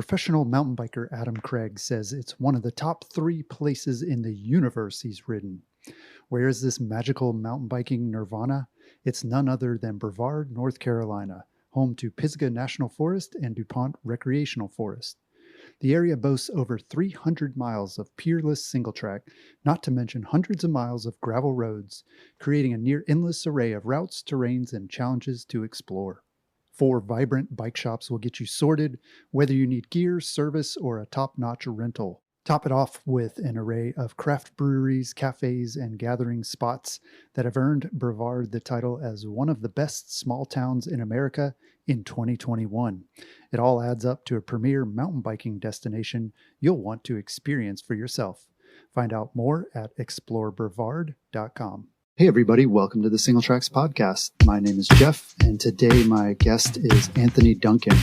Professional mountain biker Adam Craig says it's one of the top 3 places in the universe he's ridden. Where is this magical mountain biking nirvana? It's none other than Brevard, North Carolina, home to Pisgah National Forest and DuPont Recreational Forest. The area boasts over 300 miles of peerless single track, not to mention hundreds of miles of gravel roads, creating a near endless array of routes, terrains, and challenges to explore. 4 vibrant bike shops will get you sorted, whether you need gear, service, or a top-notch rental. Top it off with an array of craft breweries, cafes, and gathering spots that have earned Brevard the title as one of the best small towns in America in 2021. It all adds up to a premier mountain biking destination you'll want to experience for yourself. Find out more at explorebrevard.com. Hey everybody, welcome to the Single Tracks Podcast. My name is Jeff, and today my guest is Anthony Duncan.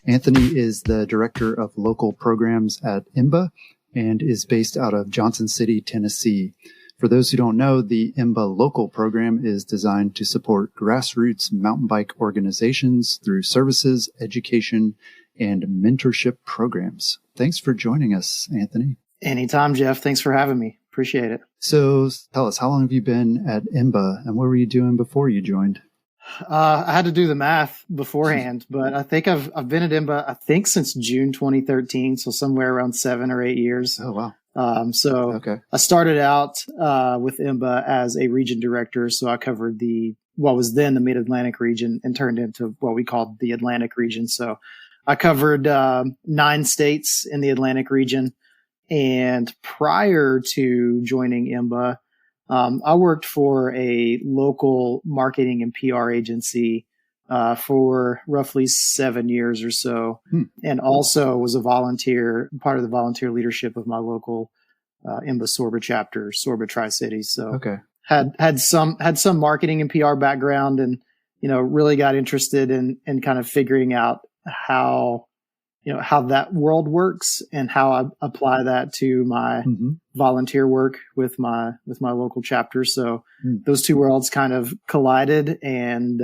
Anthony is the Director of Local Programs at IMBA and is based out of Johnson City, Tennessee. For those who don't know, the IMBA Local program is designed to support grassroots mountain bike organizations through services, education, and mentorship programs. Thanks for joining us, Anthony. Anytime, Jeff. Thanks for having me. Appreciate it. So tell us, how long have you been at IMBA and what were you doing before you joined? I had to do the math beforehand, but I think I've been at IMBA, since June 2013. So somewhere around 7 or 8 years. Oh, wow. Okay. I started out, with IMBA as a region director. So I covered what was then the Mid-Atlantic region and turned into what we called the Atlantic region. So I covered, 9 states in the Atlantic region. And prior to joining IMBA, I worked for a local marketing and PR agency for roughly 7 years or so, and also was a volunteer, part of the volunteer leadership of my local IMBA Sorba chapter, Sorba Tri-Cities. So had some marketing and PR background, and really got interested in kind of figuring out how that world works and how I apply that to my volunteer work with my local chapter. So those two worlds kind of collided and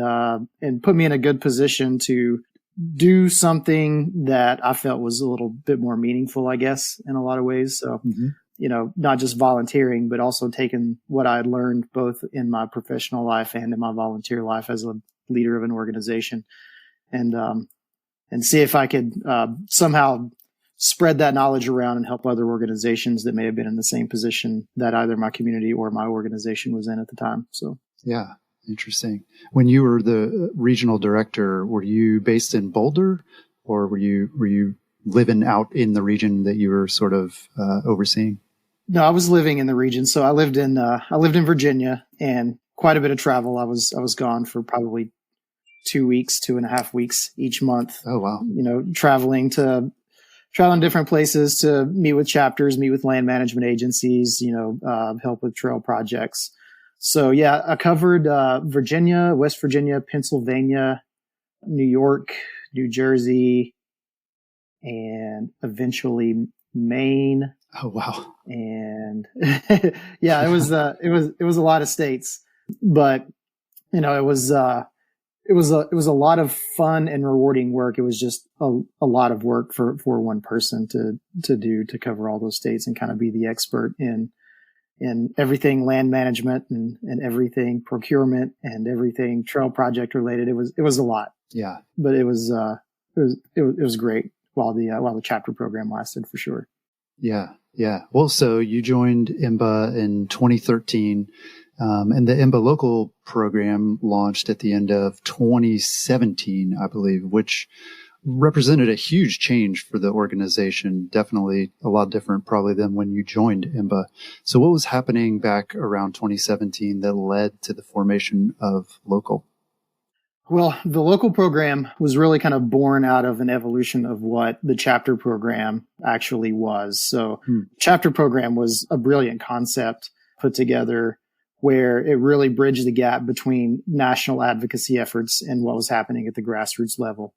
put me in a good position to do something that I felt was a little bit more meaningful, I guess, in a lot of ways. So, not just volunteering, but also taking what I had learned both in my professional life and in my volunteer life as a leader of an organization, and see if I could somehow spread that knowledge around and help other organizations that may have been in the same position that either my community or my organization was in at the time. So, yeah, interesting. When you were the regional director, were you based in Boulder, or were you living out in the region that you were sort of overseeing? No, I was living in the region. So I lived in Virginia, and quite a bit of travel. I was gone for probably 2.5 weeks each month. Oh, wow. Traveling different places to meet with chapters, meet with land management agencies, help with trail projects. So yeah, I covered, Virginia, West Virginia, Pennsylvania, New York, New Jersey, and eventually Maine. Oh, wow. And yeah, it was a lot of states, but it was a lot of fun and rewarding work. It was just a lot of work for one person to cover all those states and kind of be the expert in everything land management and everything procurement and everything trail project related. It was a lot. Yeah. But it was great while the chapter program lasted, for sure. Yeah. Yeah. Well, so you joined IMBA in 2013. And the IMBA Local program launched at the end of 2017, I believe, which represented a huge change for the organization. Definitely a lot different probably than when you joined IMBA. So what was happening back around 2017 that led to the formation of Local? Well, the Local program was really kind of born out of an evolution of what the chapter program actually was. So chapter program was a brilliant concept put together where it really bridged the gap between national advocacy efforts and what was happening at the grassroots level.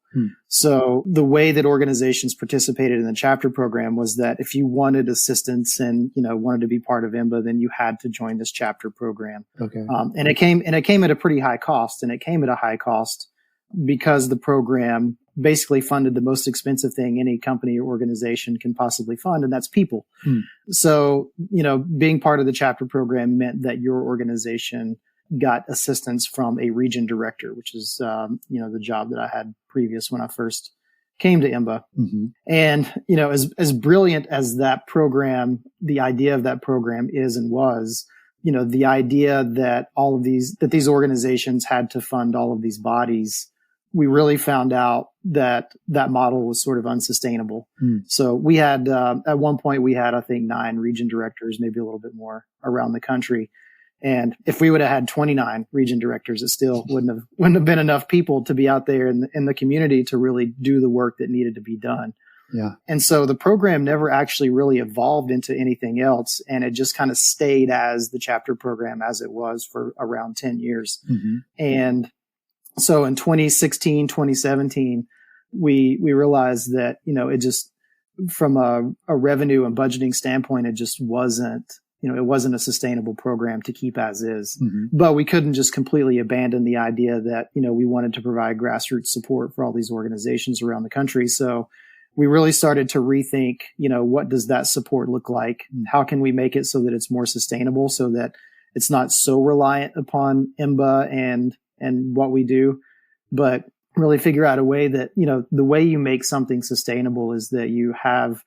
So the way that organizations participated in the chapter program was that if you wanted assistance and, wanted to be part of IMBA, then you had to join this chapter program. Okay. And it came at a pretty high cost, and it came at a high cost because the program basically funded the most expensive thing any company or organization can possibly fund, and that's people. So, being part of the chapter program meant that your organization got assistance from a region director, which is, the job that I had previous when I first came to IMBA. And, as brilliant as that program, the idea of that program is and was, the idea that these organizations had to fund all of these bodies, we really found out that model was sort of unsustainable. So we had, at one point we had, I think 9 region directors, maybe a little bit more around the country. And if we would have had 29 region directors, it still wouldn't have been enough people to be out there in the community to really do the work that needed to be done. Yeah. And so the program never actually really evolved into anything else. And it just kind of stayed as the chapter program as it was for around 10 years. And so in 2016, 2017, we realized that, it just, from a revenue and budgeting standpoint, it just wasn't, it wasn't a sustainable program to keep as is. But we couldn't just completely abandon the idea that, we wanted to provide grassroots support for all these organizations around the country. So we really started to rethink, what does that support look like? How can we make it so that it's more sustainable, so that it's not so reliant upon IMBA and what we do, but really figure out a way that, the way you make something sustainable is that you have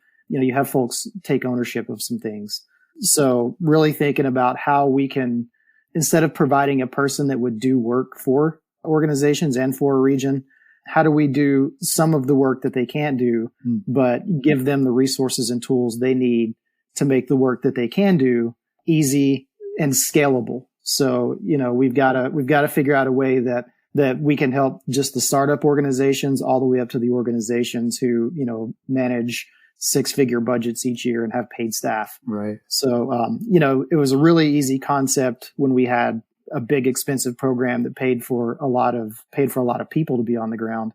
folks take ownership of some things. So really thinking about how we can, instead of providing a person that would do work for organizations and for a region, how do we do some of the work that they can't do, but give them the resources and tools they need to make the work that they can do easy and scalable? So, we've got to figure out a way that we can help just the startup organizations all the way up to the organizations who, manage 6-figure budgets each year and have paid staff. Right. So, it was a really easy concept when we had a big expensive program that paid for a lot of people to be on the ground.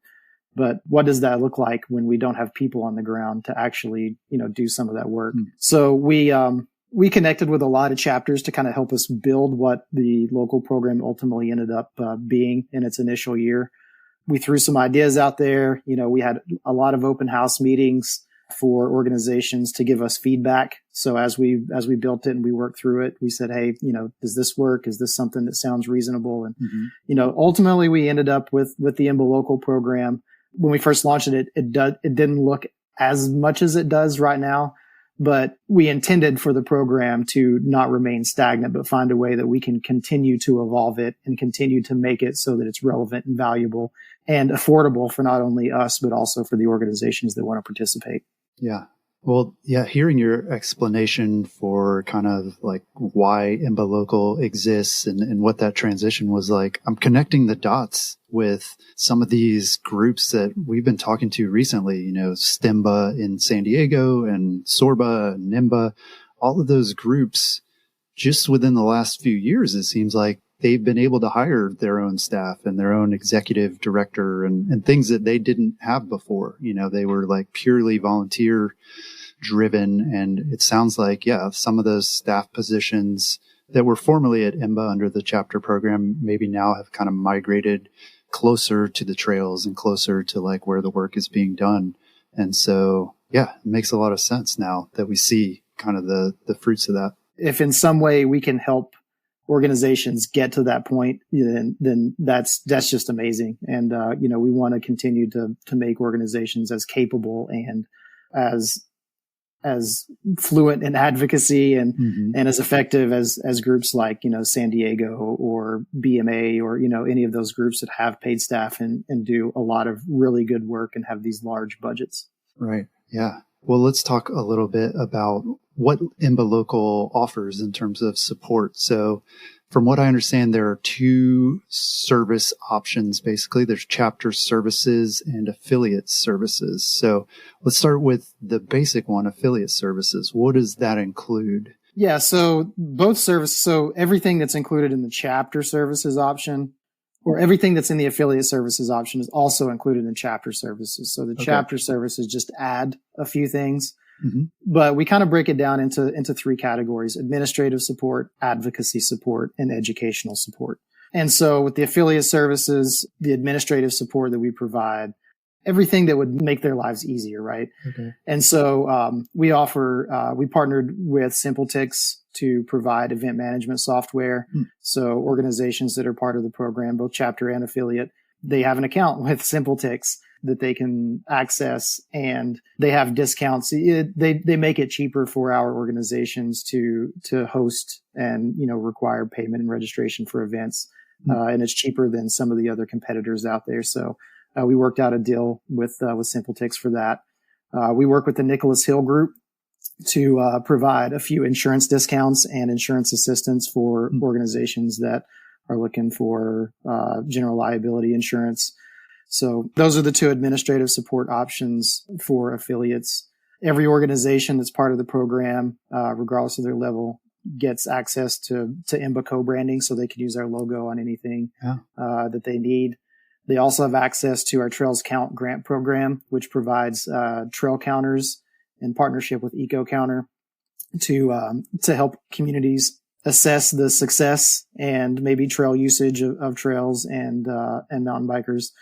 But what does that look like when we don't have people on the ground to actually, do some of that work? So we connected with a lot of chapters to kind of help us build what the local program ultimately ended up being in its initial year. We threw some ideas out there. We had a lot of open house meetings for organizations to give us feedback. So as we built it and we worked through it, we said, hey, does this work? Is this something that sounds reasonable? And, ultimately we ended up with the IMBA Local program. When we first launched it, it didn't look as much as it does right now, but we intended for the program to not remain stagnant, but find a way that we can continue to evolve it and continue to make it so that it's relevant and valuable and affordable for not only us, but also for the organizations that want to participate. Yeah. Well, yeah, hearing your explanation for kind of like why IMBA Local exists and what that transition was like, I'm connecting the dots with some of these groups that we've been talking to recently, STEMBA in San Diego and SORBA and NIMBA, all of those groups just within the last few years, it seems like they've been able to hire their own staff and their own executive director and things that they didn't have before. They were like purely volunteer driven. And it sounds like, some of those staff positions that were formerly at IMBA under the chapter program maybe now have kind of migrated closer to the trails and closer to like where the work is being done. And so, it makes a lot of sense now that we see kind of the fruits of that. If in some way we can help organizations get to that point, then that's just amazing. And, we want to continue to make organizations as capable and as fluent in advocacy and as effective as groups like, San Diego or BMA or, any of those groups that have paid staff and do a lot of really good work and have these large budgets. Right. Yeah. Well, let's talk a little bit about what IMBA Local offers in terms of support. So from what I understand, there are 2 service options, basically. There's chapter services and affiliate services. So let's start with the basic one, affiliate services. What does that include? Yeah, so both services, so everything that's included in the chapter services option or everything that's in the affiliate services option is also included in chapter services. So the chapter services just add a few things, but we kind of break it down into 3 categories: administrative support, advocacy support, and educational support. And so with the affiliate services, the administrative support that we provide, everything that would make their lives easier, right? Okay. And so we partnered with SimpleTix to provide event management software. So organizations that are part of the program, both chapter and affiliate, they have an account with SimpleTix that they can access, and they have discounts. They make it cheaper for our organizations to host and, require payment and registration for events. And it's cheaper than some of the other competitors out there. So we worked out a deal with SimpleTix for that. We work with the Nicholas Hill Group to provide a few insurance discounts and insurance assistance for organizations that are looking for general liability insurance. So those are the two administrative support options for affiliates. Every organization that's part of the program, regardless of their level, gets access to IMBA co-branding, so they can use our logo on anything that they need. They also have access to our Trails Count grant program, which provides trail counters in partnership with EcoCounter to help communities assess the success and maybe trail usage of trails and mountain bikers.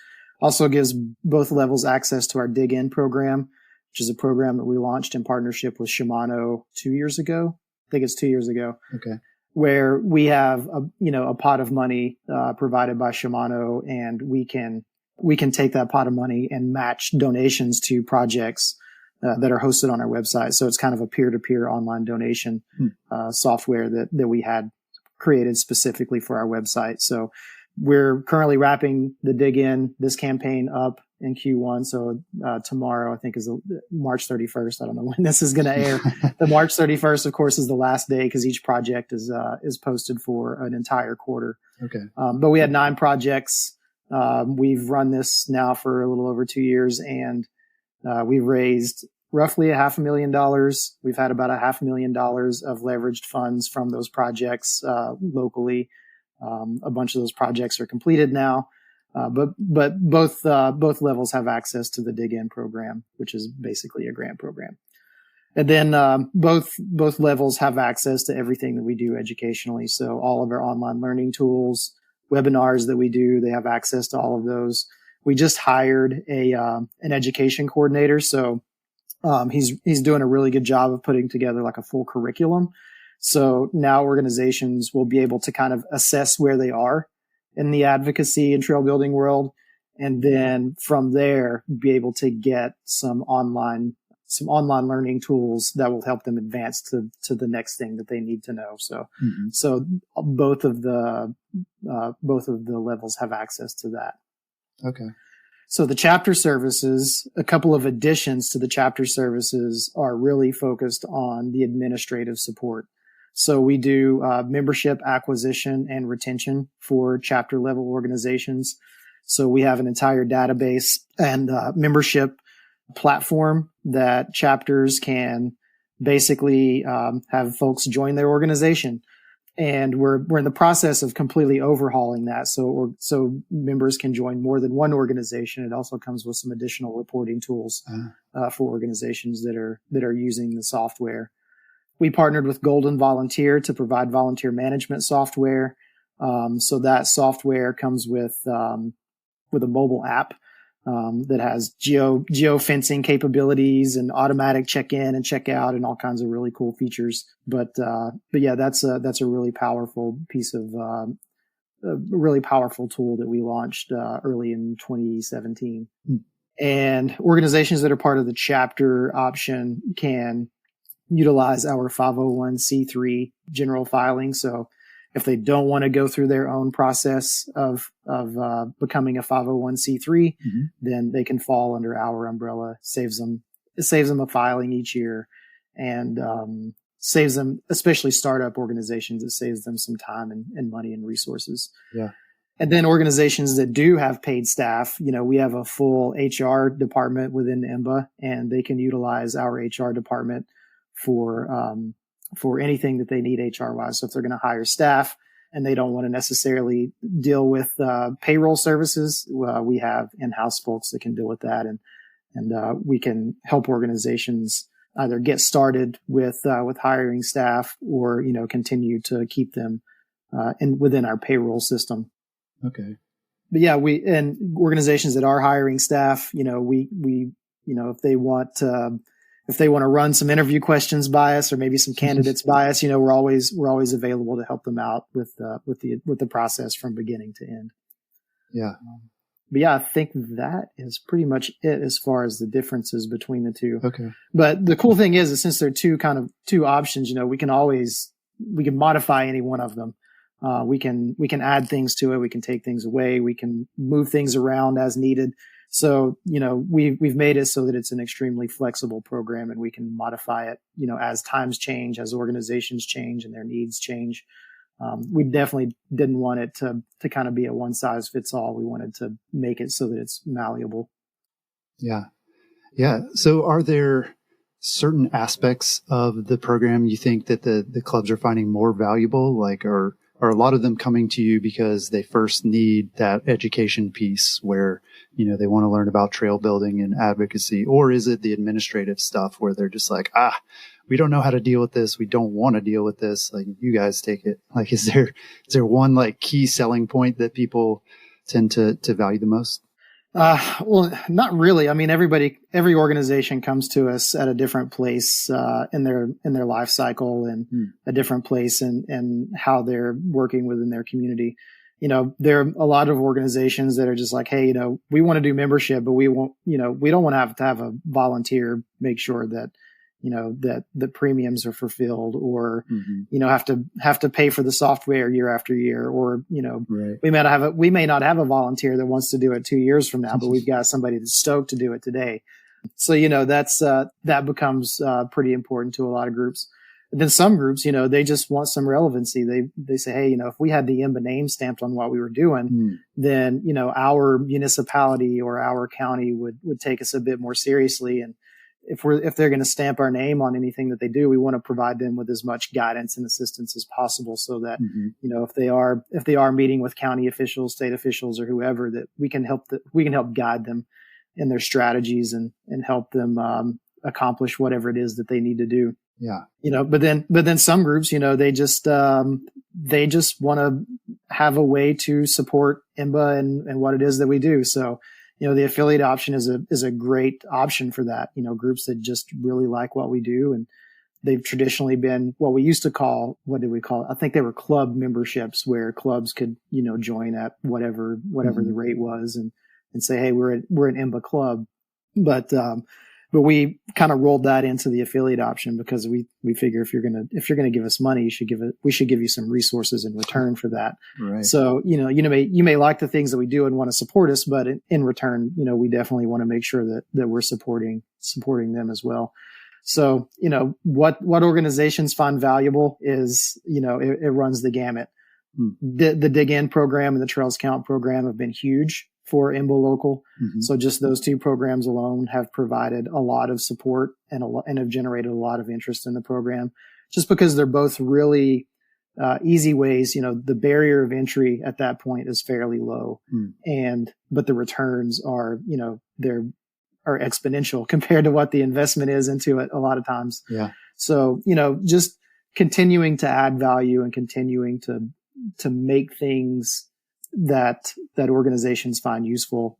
Also gives both levels access to our Dig In program, which is a program that we launched in partnership with Shimano 2 years ago. I think it's 2 years ago. Okay. Where we have a pot of money provided by Shimano, and we can take that pot of money and match donations to projects that are hosted on our website. So it's kind of a peer-to-peer online donation software that we had created specifically for our website. So we're currently wrapping the Dig In, this campaign up in Q1. So tomorrow, I think, is March 31st. I don't know when this is going to air. The March 31st, of course, is the last day because each project is posted for an entire quarter. Okay. But we had 9 projects. We've run this now for a little over 2 years, and we've raised roughly $500,000. We've had about $500,000 of leveraged funds from those projects locally. A bunch of those projects are completed now. But both levels have access to the Dig In program, which is basically a grant program. And then, both levels have access to everything that we do educationally. So all of our online learning tools, webinars that we do, they have access to all of those. We just hired an education coordinator. So, he's doing a really good job of putting together like a full curriculum. So now organizations will be able to kind of assess where they are in the advocacy and trail building world. And then from there, be able to get some online learning tools that will help them advance to the next thing that they need to know. So, so both of the levels have access to that. Okay. So the chapter services, a couple of additions to the chapter services are really focused on the administrative support. So we do membership acquisition and retention for chapter level organizations. So we have an entire database and membership platform that chapters can basically have folks join their organization. And we're in the process of completely overhauling that. So members can join more than one organization. It also comes with some additional reporting tools for organizations that are using the software. We partnered with Golden Volunteer to provide volunteer management software. So that software comes with a mobile app that has geo-fencing capabilities and automatic check-in and check-out and all kinds of really cool features. But yeah, that's a really powerful piece of a really powerful tool that we launched early in 2017. And organizations that are part of the chapter option can utilize our 501c3 general filing. So if they don't want to go through their own process of becoming a 501c3, then they can fall under our umbrella. It saves them a filing each year, and saves them, especially startup organizations, it saves them some time and money and resources. Yeah. And then organizations that do have paid staff, we have a full HR department within IMBA, and they can utilize our HR department for anything that they need HR wise. So if they're going to hire staff and they don't want to necessarily deal with payroll services, we have in-house folks that can deal with that, and we can help organizations either get started with hiring staff or continue to keep them within our payroll system. Okay. But yeah, and organizations that are hiring staff, we if they want to run some interview questions by us or maybe some candidates by us, we're always available to help them out with the process from beginning to end. Yeah. But yeah, I think that is pretty much it as far as the differences between the two. Okay. But the cool thing is since they're two options, we can modify any one of them. We can add things to it. We can take things away. We can move things around as needed. So, we've made it so that it's an extremely flexible program and we can modify it, as times change, as organizations change and their needs change. We definitely didn't want it to kind of be a one size fits all. We wanted to make it so that it's malleable. Yeah. Yeah. So are there certain aspects of the program you think that the clubs are finding more valuable? Like, are a lot of them coming to you because they first need that education piece where, they want to learn about trail building and advocacy? Or is it the administrative stuff where they're just like, we don't know how to deal with this. We don't want to deal with this. Like, you guys take it. Like, is there one like key selling point that people tend to value the most? Well, not really. I mean, every organization comes to us at a different place, in their life cycle and a different place and how they're working within their community. There are a lot of organizations that are just like, hey, we want to do membership, but we won't, we don't want to have a volunteer make sure that, that the premiums are fulfilled or, have to pay for the software year after year or, right. we may not have a volunteer that wants to do it 2 years from now, but we've got somebody that's stoked to do it today. So, that becomes, pretty important to a lot of groups. And then some groups, they just want some relevancy. They say, hey, if we had the IMBA name stamped on what we were doing, then, our municipality or our county would take us a bit more seriously. And if they're going to stamp our name on anything that they do, we want to provide them with as much guidance and assistance as possible so that, if they are meeting with county officials, state officials, or whoever, that we can help guide them in their strategies and help them, accomplish whatever it is that they need to do. Yeah. But then some groups, they just want to have a way to support IMBA and what it is that we do. So, the affiliate option is a great option for that. Groups that just really like what we do, and they've traditionally been what we used to call, what did we call it? I think they were club memberships where clubs could, join at whatever the rate was and say, hey, we're an IMBA club. But we kind of rolled that into the affiliate option because we figure if you're gonna give us money, we should give you some resources in return for that. Right. So you may like the things that we do and want to support us, but in return, we definitely want to make sure that we're supporting them as well. So what organizations find valuable is it runs the gamut. The Dig In program and the Trails Count program have been huge for IMBA Local. So just those two programs alone have provided a lot of support and have generated a lot of interest in the program just because they're both really easy ways. The barrier of entry at that point is fairly low but the returns are, are exponential compared to what the investment is into it a lot of times. Yeah. So, just continuing to add value and continuing to make things that organizations find useful,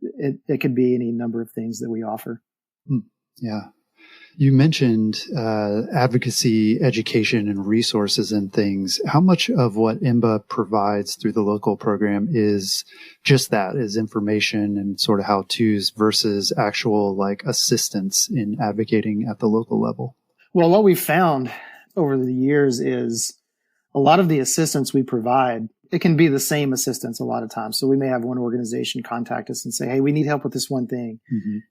it could be any number of things that we offer. Yeah. You mentioned advocacy, education, and resources and things. How much of what IMBA provides through the local program is just that, is information and sort of how-tos versus actual like assistance in advocating at the local level? Well, what we've found over the years is a lot of the assistance we provide, it can be the same assistance a lot of times. So we may have one organization contact us and say, hey, we need help with this one thing.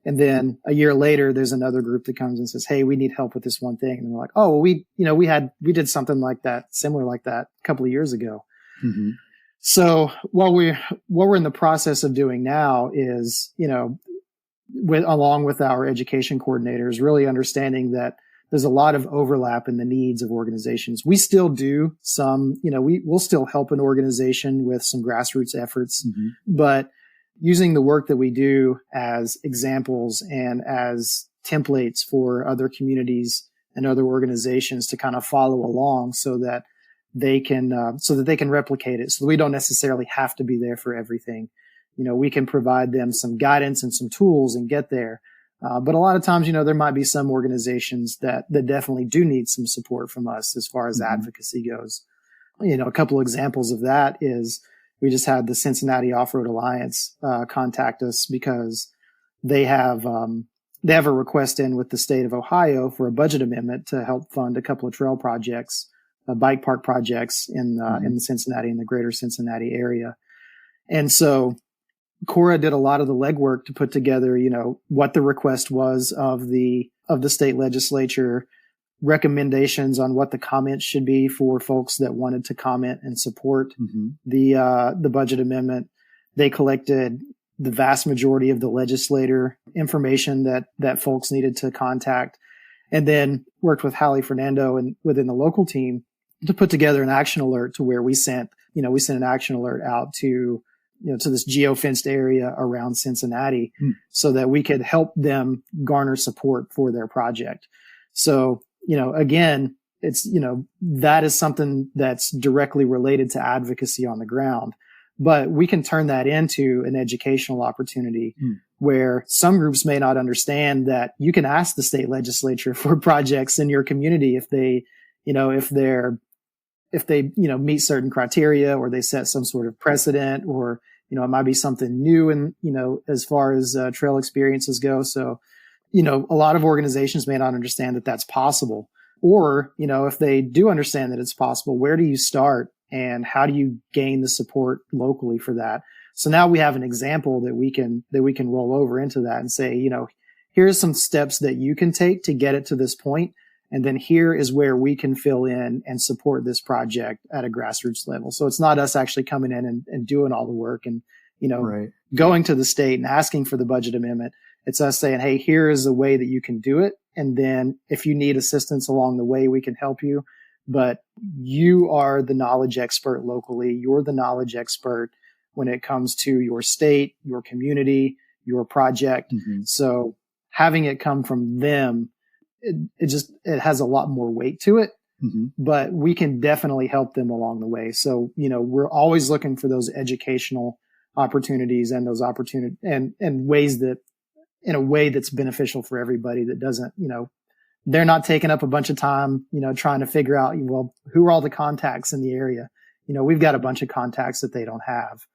And then a year later, there's another group that comes and says, hey, we need help with this one thing. And we're like, oh, well, we did something like that, similar like that a couple of years ago. So what we're in the process of doing now is, along with our education coordinators, really understanding that there's a lot of overlap in the needs of organizations. We still do some, we'll still help an organization with some grassroots efforts, but using the work that we do as examples and as templates for other communities and other organizations to kind of follow along so that they can, so that they can replicate it. So we don't necessarily have to be there for everything. We can provide them some guidance and some tools and get there. But a lot of times, there might be some organizations that definitely do need some support from us as far as advocacy goes. A couple of examples of that is we just had the Cincinnati Off-Road Alliance contact us because they have a request in with the state of Ohio for a budget amendment to help fund a couple of trail projects, bike park projects in the Cincinnati and the greater Cincinnati area. And so Cora did a lot of the legwork to put together, what the request was of the state legislature, recommendations on what the comments should be for folks that wanted to comment and support the budget amendment. They collected the vast majority of the legislator information that folks needed to contact, and then worked with Hallie Fernando and within the local team to put together an action alert to where we sent an action alert out to this geo-fenced area around Cincinnati so that we could help them garner support for their project. So, again, it's, that is something that's directly related to advocacy on the ground, but we can turn that into an educational opportunity where some groups may not understand that you can ask the state legislature for projects in your community if they meet certain criteria, or they set some sort of precedent, or, it might be something new and, as far as trail experiences go. So, a lot of organizations may not understand that that's possible, or, if they do understand that it's possible, where do you start and how do you gain the support locally for that? So now we have an example that we can roll over into that and say, here's some steps that you can take to get it to this point. And then here is where we can fill in and support this project at a grassroots level. So it's not us actually coming in and doing all the work and, going to the state and asking for the budget amendment. It's us saying, hey, here is a way that you can do it. And then if you need assistance along the way, we can help you. But you are the knowledge expert locally. You're the knowledge expert when it comes to your state, your community, your project. So having it come from them, it has a lot more weight to it, but we can definitely help them along the way. So, we're always looking for those educational opportunities and those opportunities and ways that, in a way that's beneficial for everybody, that doesn't, they're not taking up a bunch of time, trying to figure out, well, who are all the contacts in the area? We've got a bunch of contacts that they don't have.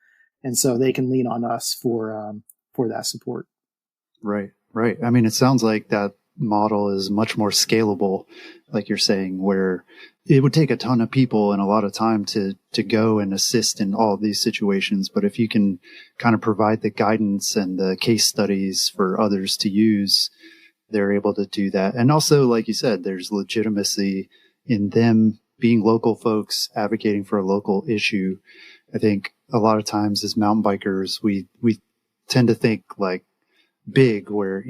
And so they can lean on us for that support. Right. I mean, it sounds like that model is much more scalable, like you're saying, where it would take a ton of people and a lot of time to go and assist in all of these situations. But if you can kind of provide the guidance and the case studies for others to use, they're able to do that. And also, like you said, there's legitimacy in them being local folks advocating for a local issue. I think a lot of times as mountain bikers, we tend to think like big, where,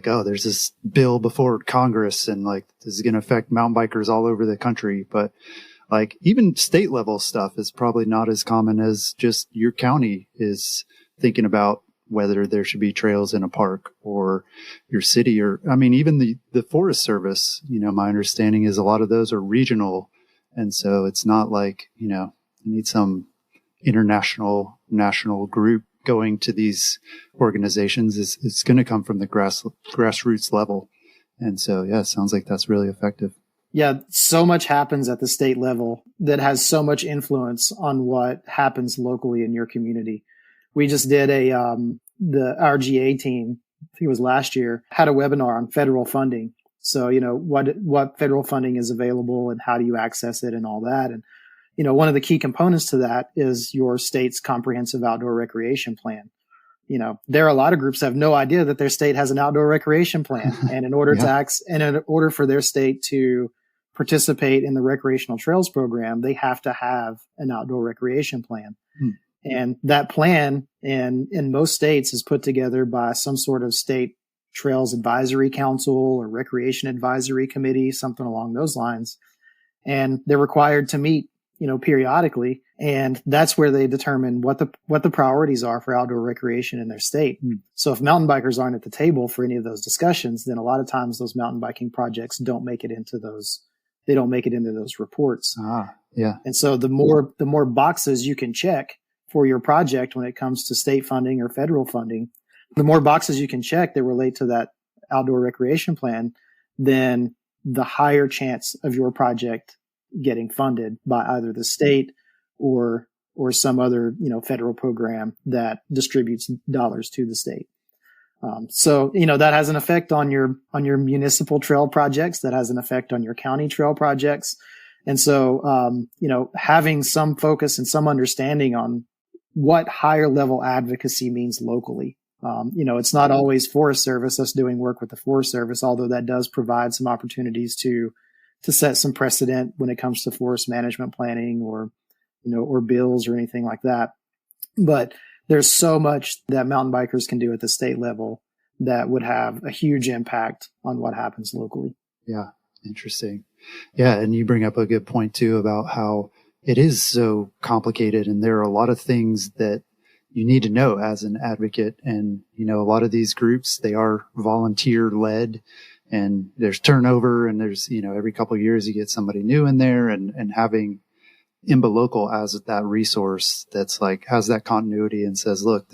oh, there's this bill before Congress and like this is going to affect mountain bikers all over the country. But like even state level stuff is probably not as common as just your county is thinking about whether there should be trails in a park, or your city, or, I mean, even the Forest Service, my understanding is a lot of those are regional. And so it's not like, you need some national group going to these organizations. It's going to come from the grassroots level. And so, yeah, it sounds like that's really effective. Yeah. So much happens at the state level that has so much influence on what happens locally in your community. We just did the RGA team, I think it was last year, had a webinar on federal funding. So, what federal funding is available and how do you access it and all that. And, one of the key components to that is your state's comprehensive outdoor recreation plan. There are a lot of groups that have no idea that their state has an outdoor recreation plan. And in order in order for their state to participate in the recreational trails program, they have to have an outdoor recreation plan. And that plan in most states is put together by some sort of state trails advisory council or recreation advisory committee, something along those lines. And they're required to meet, periodically. And that's where they determine what the priorities are for outdoor recreation in their state. So if mountain bikers aren't at the table for any of those discussions, then a lot of times those mountain biking projects don't make it into those reports. Yeah. And so the more boxes you can check for your project when it comes to state funding or federal funding, the more boxes you can check that relate to that outdoor recreation plan, then the higher chance of your project getting funded by either the state or some other, federal program that distributes dollars to the state. So that has an effect on your municipal trail projects. That has an effect on your county trail projects. And so, having some focus and some understanding on what higher level advocacy means locally. It's not always Forest Service, us doing work with the Forest Service, although that does provide some opportunities to set some precedent when it comes to forest management planning or bills or anything like that. But there's so much that mountain bikers can do at the state level that would have a huge impact on what happens locally. Yeah. Interesting. Yeah. And you bring up a good point too about how it is so complicated, and there are a lot of things that you need to know as an advocate. And, a lot of these groups, they are volunteer led, and there's turnover, and there's, every couple of years you get somebody new in there, and having IMBA Local as that resource that's like has that continuity and says, look,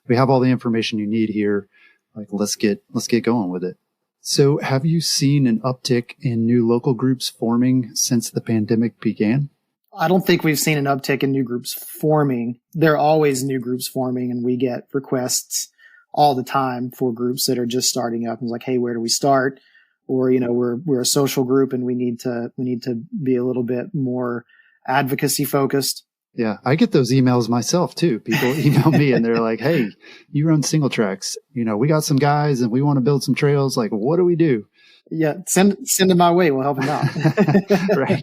we have all the information you need here. Like, let's get going with it. So have you seen an uptick in new local groups forming since the pandemic began? I don't think we've seen an uptick in new groups forming. There are always new groups forming, and we get requests all the time for groups that are just starting up. And it's like, hey, where do we start? Or, we're a social group and we need to be a little bit more advocacy focused. Yeah. I get those emails myself too. People email me and they're like, hey, you run single tracks. We got some guys and we want to build some trails. Like, what do we do? Yeah. Send them my way. We'll help them out. Right.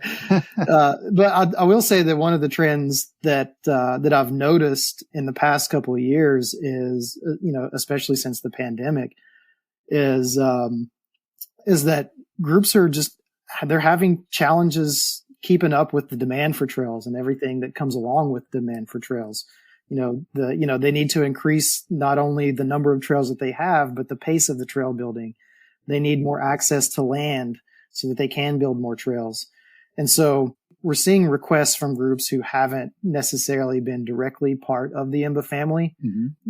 But I will say that one of the trends that I've noticed in the past couple of years is, especially since the pandemic, is that groups are they're having challenges keeping up with the demand for trails and everything that comes along with demand for trails. They need to increase not only the number of trails that they have, but the pace of the trail building. They need more access to land so that they can build more trails. And so we're seeing requests from groups who haven't necessarily been directly part of the IMBA family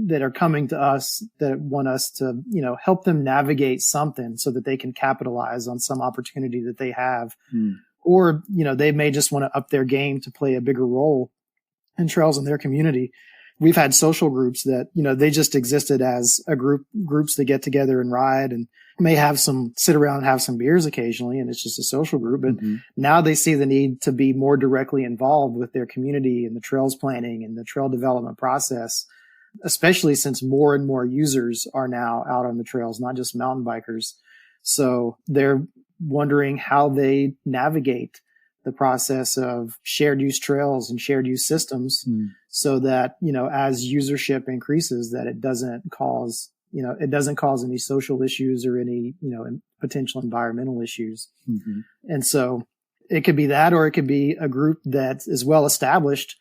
that are coming to us that want us to, help them navigate something so that they can capitalize on some opportunity that they have. Or, they may just want to up their game to play a bigger role in trails in their community. We've had social groups that, they just existed as groups that get together and ride and may sit around and have some beers occasionally. And it's just a social group. But now they see the need to be more directly involved with their community and the trails planning and the trail development process, especially since more and more users are now out on the trails, not just mountain bikers. So they're wondering how they navigate the process of shared use trails and shared use systems so that, as usership increases, that it doesn't cause any social issues or any, potential environmental issues. And so it could be that, or it could be a group that is well established,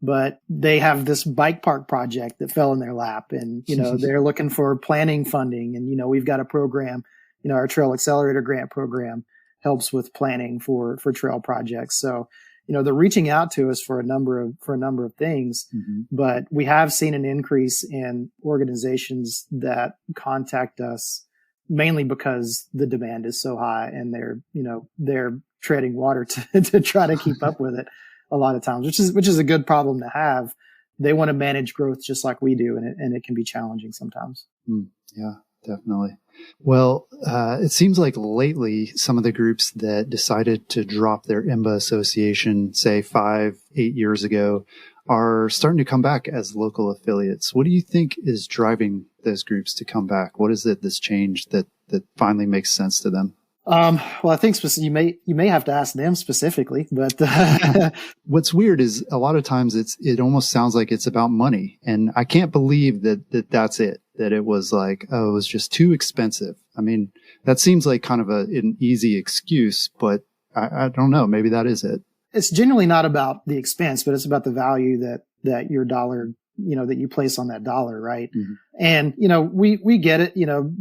but they have this bike park project that fell in their lap and, they're looking for planning funding. And, we've got a program, our Trail Accelerator grant program helps with planning for trail projects. So, they're reaching out to us for a number of things, but we have seen an increase in organizations that contact us mainly because the demand is so high and they're treading water to try to keep up with it a lot of times, which is a good problem to have. They want to manage growth just like we do, and it can be challenging sometimes. Yeah, definitely. Well, it seems like lately some of the groups that decided to drop their IMBA association, say 5-8 years ago, are starting to come back as local affiliates. What do you think is driving those groups to come back? What is it that's changed that finally makes sense to them? Well, I think you may have to ask them specifically, but what's weird is a lot of times it almost sounds like it's about money, and I can't believe that's it. That it was like, oh, it was just too expensive. I mean, that seems like kind of an easy excuse, but I don't know. Maybe that is it. It's generally not about the expense, but it's about the value that your dollar that you place on that dollar. Right. Mm-hmm. And, we get it,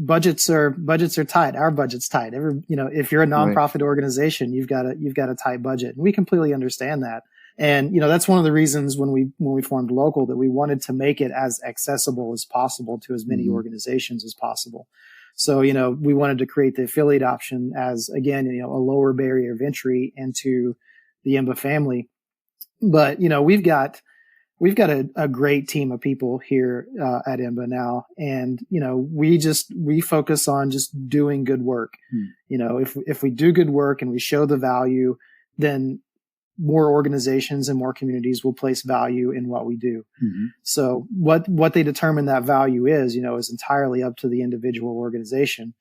budgets are tight. Our budget's tight. If you're a nonprofit organization, you've got a tight budget, and we completely understand that. And, that's one of the reasons when we formed Local, that we wanted to make it as accessible as possible to as many organizations as possible. So, we wanted to create the affiliate option as, again, a lower barrier of entry into the IMBA family. But, we've got a great team of people here at IMBA now. And, we focus on just doing good work. If we do good work and we show the value, then more organizations and more communities will place value in what we do. Mm-hmm. So what they determine that value is entirely up to the individual organization.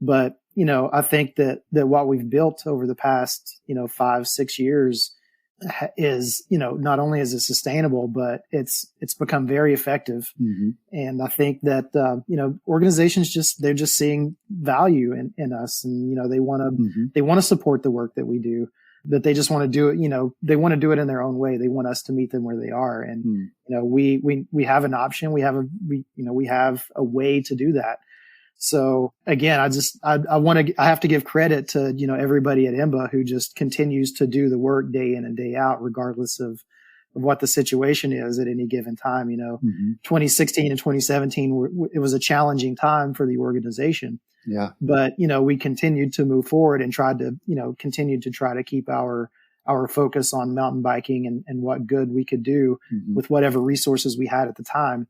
But, I think that what we've built over the past, 5-6 years is, not only is it sustainable, but it's become very effective. Mm-hmm. And I think that, organizations they're just seeing value in us, and, they want to support the work that we do. But they just want to do it, they want to do it in their own way. They want us to meet them where they are. And, we have an option. We have a way to do that. So again, I have to give credit to, everybody at IMBA who just continues to do the work day in and day out, regardless of what the situation is at any given time. 2016 and 2017, it was a challenging time for the organization. Yeah. But, we continued to move forward and tried to, continued to try to keep our focus on mountain biking and what good we could do with whatever resources we had at the time.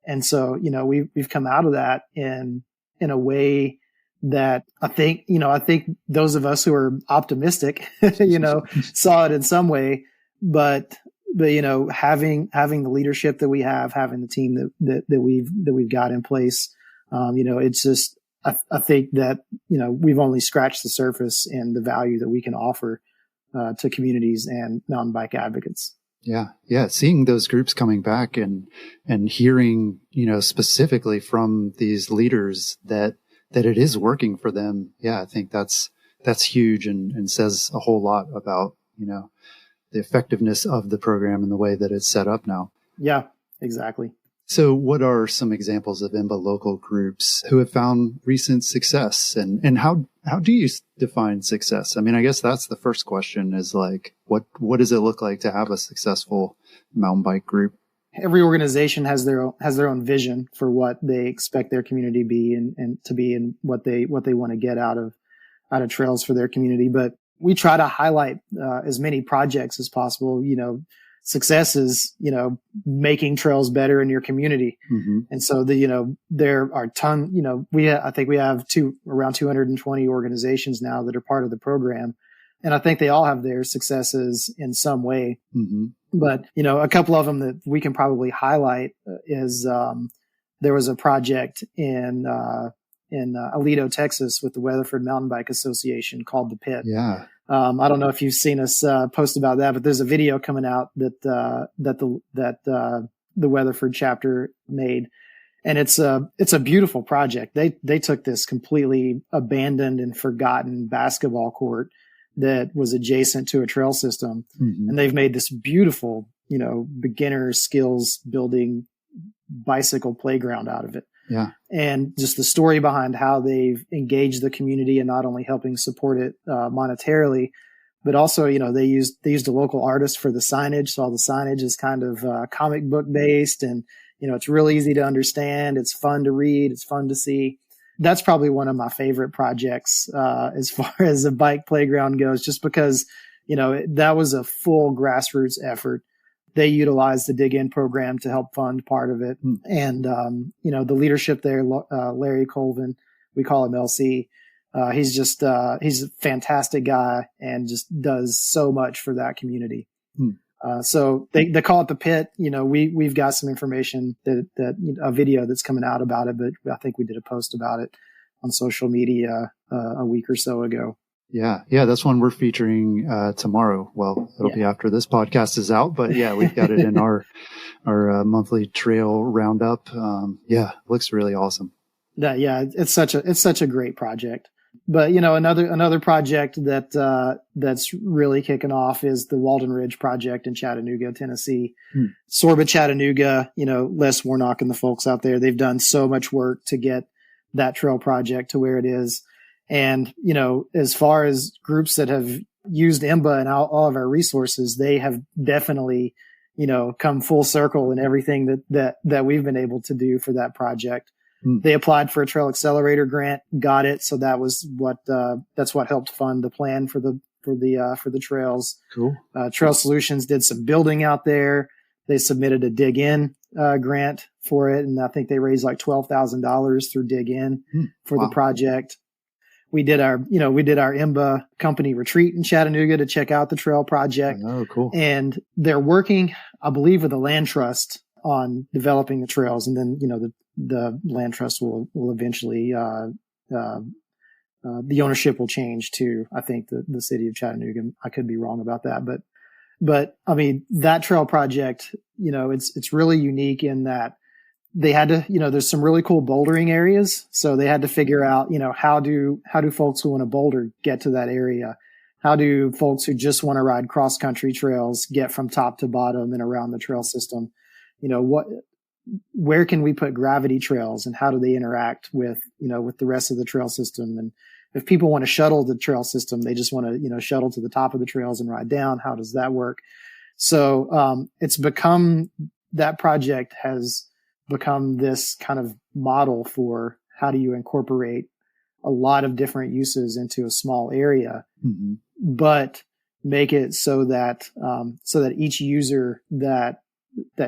And so, we've come out of that in a way that I think those of us who are optimistic, saw it in some way, but having the leadership that we have, having the team that we've got in place, it's just, I think that, we've only scratched the surface in the value that we can offer to communities and mountain bike advocates. Yeah. Yeah. Seeing those groups coming back and hearing, specifically from these leaders that it is working for them. Yeah. I think that's huge and says a whole lot about, the effectiveness of the program and the way that it's set up now. Yeah, exactly. So what are some examples of IMBA Local groups who have found recent success, and how do you define success? I mean, I guess that's the first question is like, what does it look like to have a successful mountain bike group? Every organization has their own vision for what they expect their community be and to be, and what they want to get out of trails for their community. But we try to highlight as many projects as possible. Success is, making trails better in your community. Mm-hmm. And so there are I think we have around 220 organizations now that are part of the program. And I think they all have their successes in some way. Mm-hmm. But, a couple of them that we can probably highlight is, there was a project in Aledo, Texas with the Weatherford Mountain Bike Association called The Pit. Yeah. I don't know if you've seen us post about that, but there's a video coming out that the Weatherford chapter made, and it's a beautiful project. They took this completely abandoned and forgotten basketball court that was adjacent to a trail system, and they've made this beautiful, beginner skills building bicycle playground out of it. Yeah. And just the story behind how they've engaged the community and not only helping support it monetarily, but also, they used a local artist for the signage. So all the signage is kind of comic book based, and, it's really easy to understand. It's fun to read. It's fun to see. That's probably one of my favorite projects as far as a bike playground goes, just because, that was a full grassroots effort. They utilized the Dig In program to help fund part of it. And, the leadership there, Larry Colvin, we call him LC. He's a fantastic guy and just does so much for that community. So they call it The Pit. We've got some information that a video that's coming out about it, but I think we did a post about it on social media a week or so ago. Yeah. Yeah. That's one we're featuring, tomorrow. Well, it'll be after this podcast is out, but yeah, we've got it in our monthly trail roundup. Looks really awesome. It's such a great project. But another project that's really kicking off is the Walden Ridge project in Chattanooga, Tennessee. Sorba Chattanooga, Les Warnock and the folks out there, they've done so much work to get that trail project to where it is. And, as far as groups that have used IMBA and all of our resources, they have definitely, come full circle in everything that we've been able to do for that project. They applied for a Trail Accelerator grant, got it. So that's what helped fund the plan for the trails. Cool. Trail Solutions did some building out there. They submitted a Dig In grant for it, and I think they raised like $12,000 through Dig In for the project. We did our IMBA company retreat in Chattanooga to check out the trail project. Oh, cool. And they're working, I believe, with the land trust on developing the trails. And then, the land trust will eventually, the ownership will change to, I think, the city of Chattanooga. I could be wrong about that, but I mean, that trail project, it's really unique in that they had to, there's some really cool bouldering areas. So they had to figure out, how do folks who want to boulder get to that area? How do folks who just want to ride cross country trails get from top to bottom and around the trail system? Where can we put gravity trails, and how do they interact with the rest of the trail system? And if people want to shuttle the trail system, they just want to, shuttle to the top of the trails and ride down. How does that work? So, that project has become this kind of model for how do you incorporate a lot of different uses into a small area, but make it so that each user that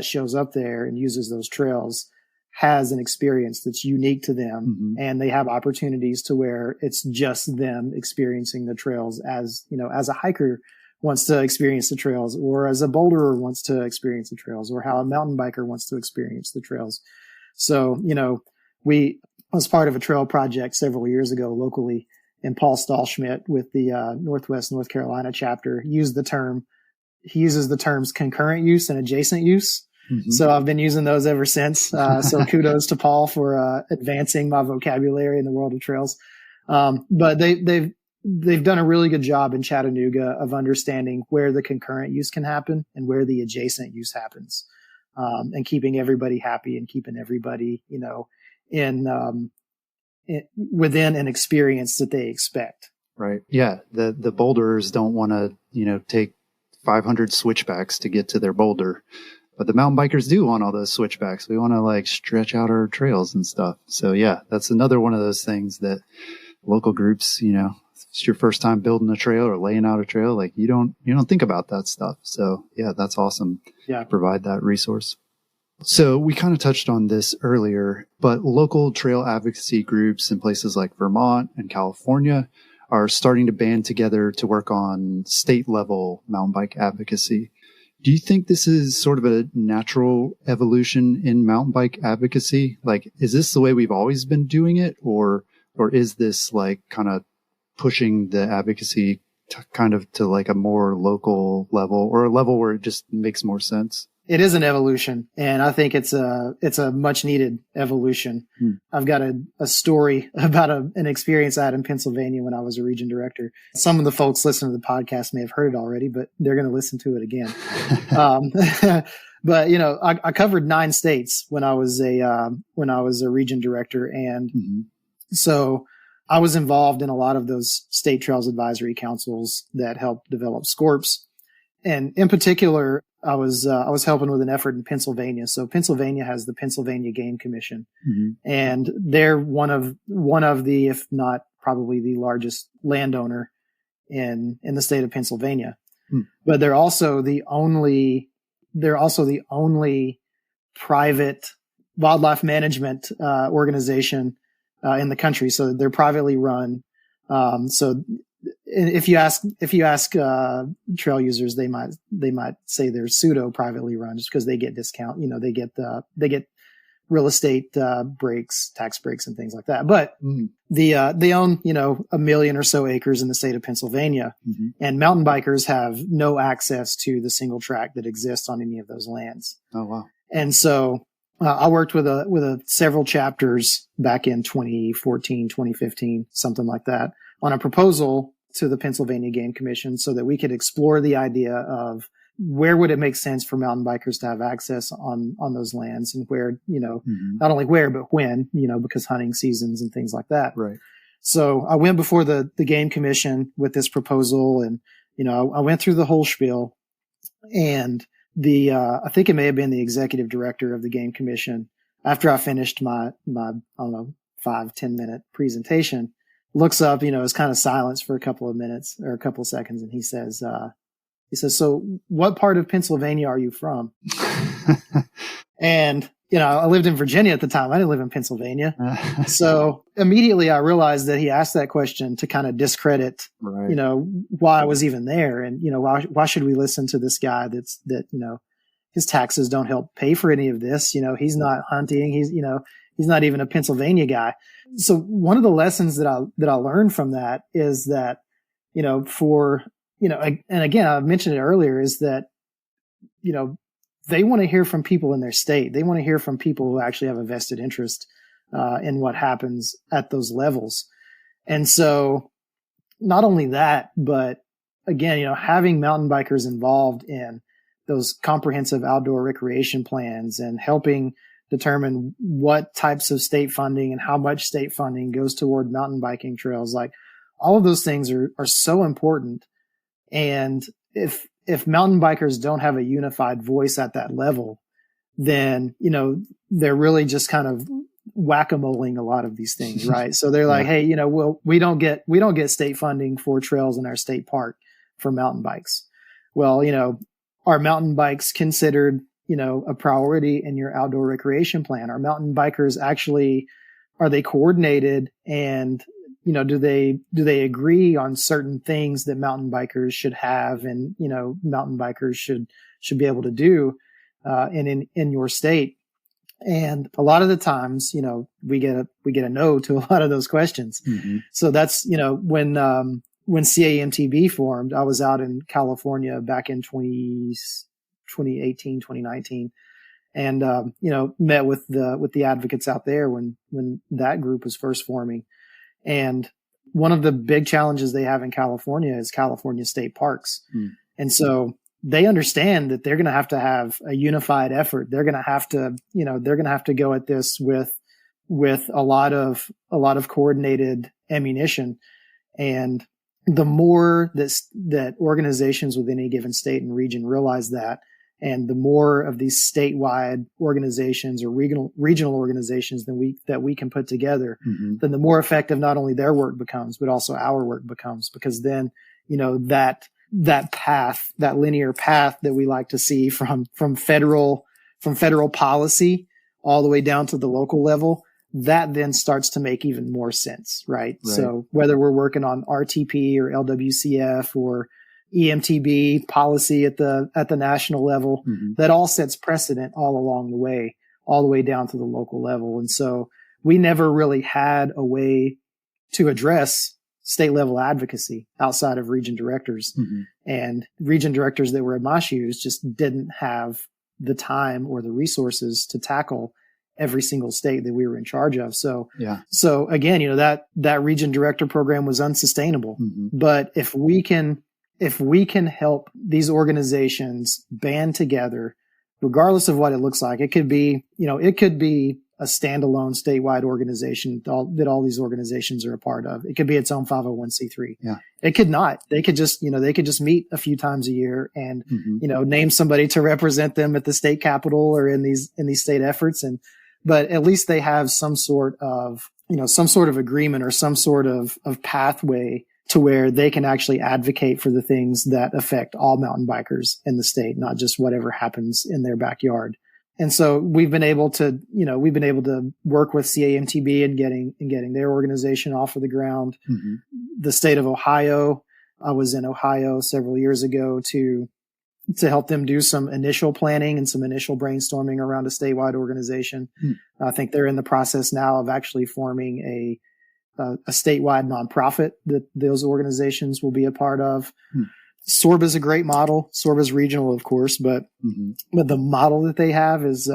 shows up there and uses those trails has an experience that's unique to them, and they have opportunities to where it's just them experiencing the trails as a hiker wants to experience the trails, or as a boulderer wants to experience the trails, or how a mountain biker wants to experience the trails. So, we was part of a trail project several years ago locally, and Paul Stahlschmidt with the Northwest North Carolina chapter uses the terms concurrent use and adjacent use. So I've been using those ever since. So kudos to Paul for advancing my vocabulary in the world of trails. But they've done a really good job in Chattanooga of understanding where the concurrent use can happen and where the adjacent use happens, and keeping everybody happy and keeping everybody, within an experience that they expect. Right. Yeah. The boulderers don't want to, take 500 switchbacks to get to their boulder, but the mountain bikers do want all those switchbacks. We want to stretch out our trails and stuff. So yeah, that's another one of those things that local groups, if it's your first time building a trail or laying out a trail, you don't think about that stuff. So yeah, that's awesome. Yeah. Provide that resource. So we kind of touched on this earlier, but local trail advocacy groups in places like Vermont and California are starting to band together to work on state level mountain bike advocacy. Do you think this is sort of a natural evolution in mountain bike advocacy? Is this the way we've always been doing it, or is this kind of pushing the advocacy to a more local level, or a level where it just makes more sense? It is an evolution, and I think it's a much needed evolution. I've got a story about an experience I had in Pennsylvania when I was a region director. Some of the folks listening to the podcast may have heard it already, but they're going to listen to it again. But I covered 9 states when I was a region director, and so I was involved in a lot of those state trails advisory councils that helped develop SCORPs. And in particular, I was helping with an effort in Pennsylvania. So Pennsylvania has the Pennsylvania Game Commission, and they're one of the, if not probably the largest landowner in the state of Pennsylvania. But they're also the only private wildlife management organization in the country. So they're privately run. So if you ask trail users, they might say they're pseudo privately run just because they get discount. They get real estate breaks, tax breaks, and things like that. But they own 1 million or so acres in the state of Pennsylvania, and mountain bikers have no access to the single track that exists on any of those lands. Oh wow! And so I worked with several chapters back in 2014, 2015, something like that, on a proposal to the Pennsylvania Game Commission so that we could explore the idea of where would it make sense for mountain bikers to have access on those lands, and where, not only where, but when, because hunting seasons and things like that. Right. So I went before the Game Commission with this proposal, and, I went through the whole spiel, and I think it may have been the executive director of the Game Commission, after I finished my, I don't know, 5-10 minute presentation, looks up, it's kind of silence for a couple of minutes or a couple of seconds. And he says, so what part of Pennsylvania are you from? And, I lived in Virginia at the time. I didn't live in Pennsylvania. So immediately I realized that he asked that question to kind of discredit, right. Why I was even there. And, why should we listen to this guy that his taxes don't help pay for any of this? He's not hunting. He's not even a Pennsylvania guy. So one of the lessons that I learned from that is that, and again, I've mentioned it earlier, is that, they want to hear from people in their state. They want to hear from people who actually have a vested interest in what happens at those levels. And so not only that, but again, having mountain bikers involved in those comprehensive outdoor recreation plans and helping determine what types of state funding and how much state funding goes toward mountain biking trails, like all of those things are so important. And if mountain bikers don't have a unified voice at that level, then, they're really just kind of whack-a-moling a lot of these things, right? So they're like, hey, we don't get state funding for trails in our state park for mountain bikes. Well, are mountain bikes considered, a priority in your outdoor recreation plan? Are mountain bikers are they coordinated, and do they agree on certain things that mountain bikers should have, and, mountain bikers should be able to do, in your state? And a lot of the times, we get a no to a lot of those questions. Mm-hmm. So that's, when CAMTB formed, I was out in California back in 2018, 2019. And, met with the advocates out there when that group was first forming. And one of the big challenges they have in California is California state parks. Mm. And so they understand that they're going to have a unified effort. They're going to have to, go at this with a lot of coordinated ammunition. And the more that organizations within any given state and region realize that, and the more of these statewide organizations or regional organizations that we can put together, mm-hmm. then the more effective not only their work becomes, but also our work becomes. Because then, that path, that linear path that we like to see from federal policy all the way down to the local level, that then starts to make even more sense, right? So whether we're working on RTP or LWCF or EMTB policy at the national level, mm-hmm. that all sets precedent all along the way, all the way down to the local level. And so we never really had a way to address state level advocacy outside of region directors, mm-hmm. and region directors that were in my shoes just didn't have the time or the resources to tackle every single state that we were in charge of. So again, that region director program was unsustainable, mm-hmm. but if we can help these organizations band together, regardless of what it looks like, it could be a standalone statewide organization that all these organizations are a part of. It could be its own 501c3. Yeah. It could not. They could just meet a few times a year and, mm-hmm. Name somebody to represent them at the state capitol or in these state efforts. But at least they have some sort of agreement or some sort of pathway to where they can actually advocate for the things that affect all mountain bikers in the state, not just whatever happens in their backyard. And so we've been able to work with CAMTB in getting their organization off of the ground. Mm-hmm. The state of Ohio, I was in Ohio several years ago to help them do some initial planning and some initial brainstorming around a statewide organization. Mm-hmm. I think they're in the process now of actually forming a statewide nonprofit that those organizations will be a part of. Sorb is a great model. Sorb is regional, of course, but the model that they have is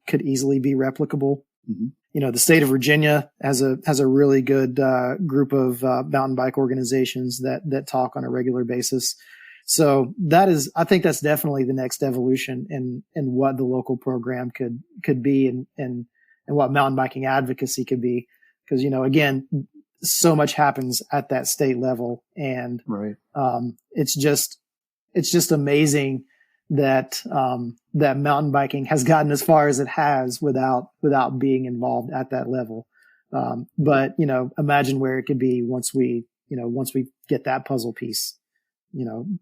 could easily be replicable. The state of Virginia has a really good group of mountain bike organizations that talk on a regular basis. So I think that's definitely the next evolution in what the local program could be and what mountain biking advocacy could be. Because, again, so much happens at that state level, and right. It's just amazing that that mountain biking has gotten as far as it has without being involved at that level. But imagine where it could be once we get that puzzle piece,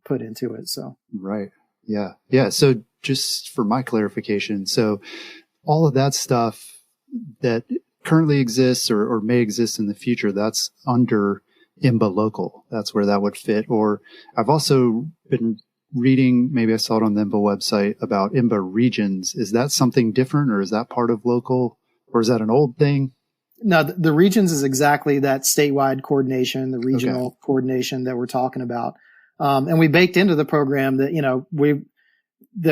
put into it. So right, yeah. So just for my clarification, so all of that stuff that currently exists or may exist in the future, that's under IMBA Local. That's where that would fit. Or I've also been reading, maybe I saw it on the IMBA website, about IMBA regions. Is that something different, or is that part of local, or is that an old thing? No, the regions is exactly that statewide coordination, the regional coordination that we're talking about. And we baked into the program that,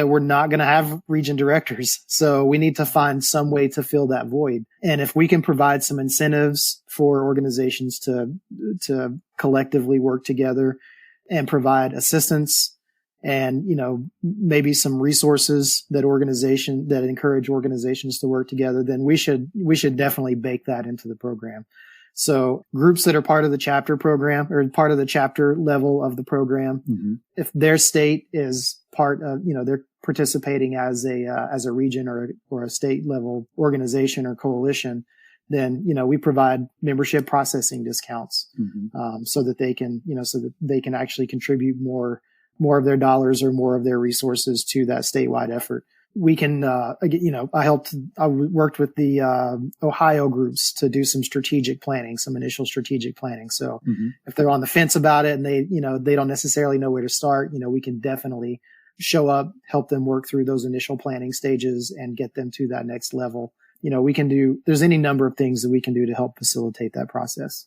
we're not going to have region directors. So we need to find some way to fill that void. And if we can provide some incentives for organizations to collectively work together and provide assistance and, maybe some resources that encourage organizations to work together, then we should definitely bake that into the program. So groups that are part of the chapter program or part of the chapter level of the program, if their state is part of, they're participating as a region or a state level organization or coalition, then, we provide membership processing discounts, so that they can actually contribute more of their dollars or more of their resources to that statewide effort. We can, I worked with the Ohio groups to do some initial strategic planning. So if they're on the fence about it and they don't necessarily know where to start, we can definitely show up, help them work through those initial planning stages and get them to that next level. There's any number of things that we can do to help facilitate that process.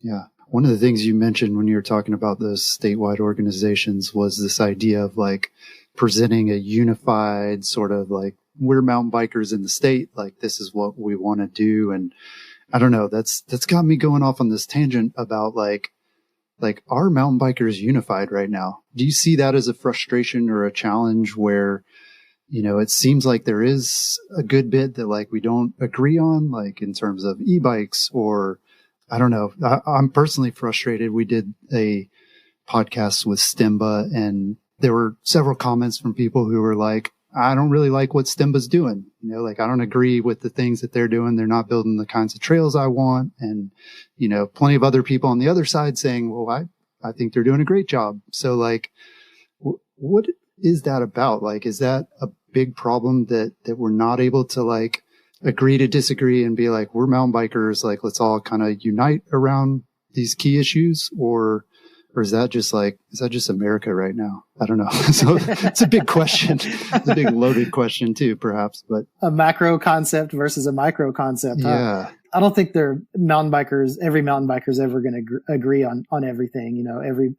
Yeah. One of the things you mentioned when you were talking about those statewide organizations was this idea of like presenting a unified sort of like, we're mountain bikers in the state. Like, this is what we want to do. And I don't know, that's got me going off on this tangent about like, are mountain bikers unified right now? Do you see that as a frustration or a challenge where, it seems like there is a good bit that like we don't agree on, like in terms of e-bikes, or I don't know. I'm personally frustrated. We did a podcast with Stemba, and there were several comments from people who were like, I don't really like what Stemba's doing. I don't agree with the things that they're doing. They're not building the kinds of trails I want. And, plenty of other people on the other side saying, well, I think they're doing a great job. So like, what is that about? Like, is that a big problem that we're not able to like agree to disagree and be like, we're mountain bikers, like, let's all kind of unite around these key issues? Or is that just America right now? I don't know. So it's a big question. It's a big loaded question too, perhaps, but a macro concept versus a micro concept. Yeah. I don't think every mountain biker is ever going to agree on everything.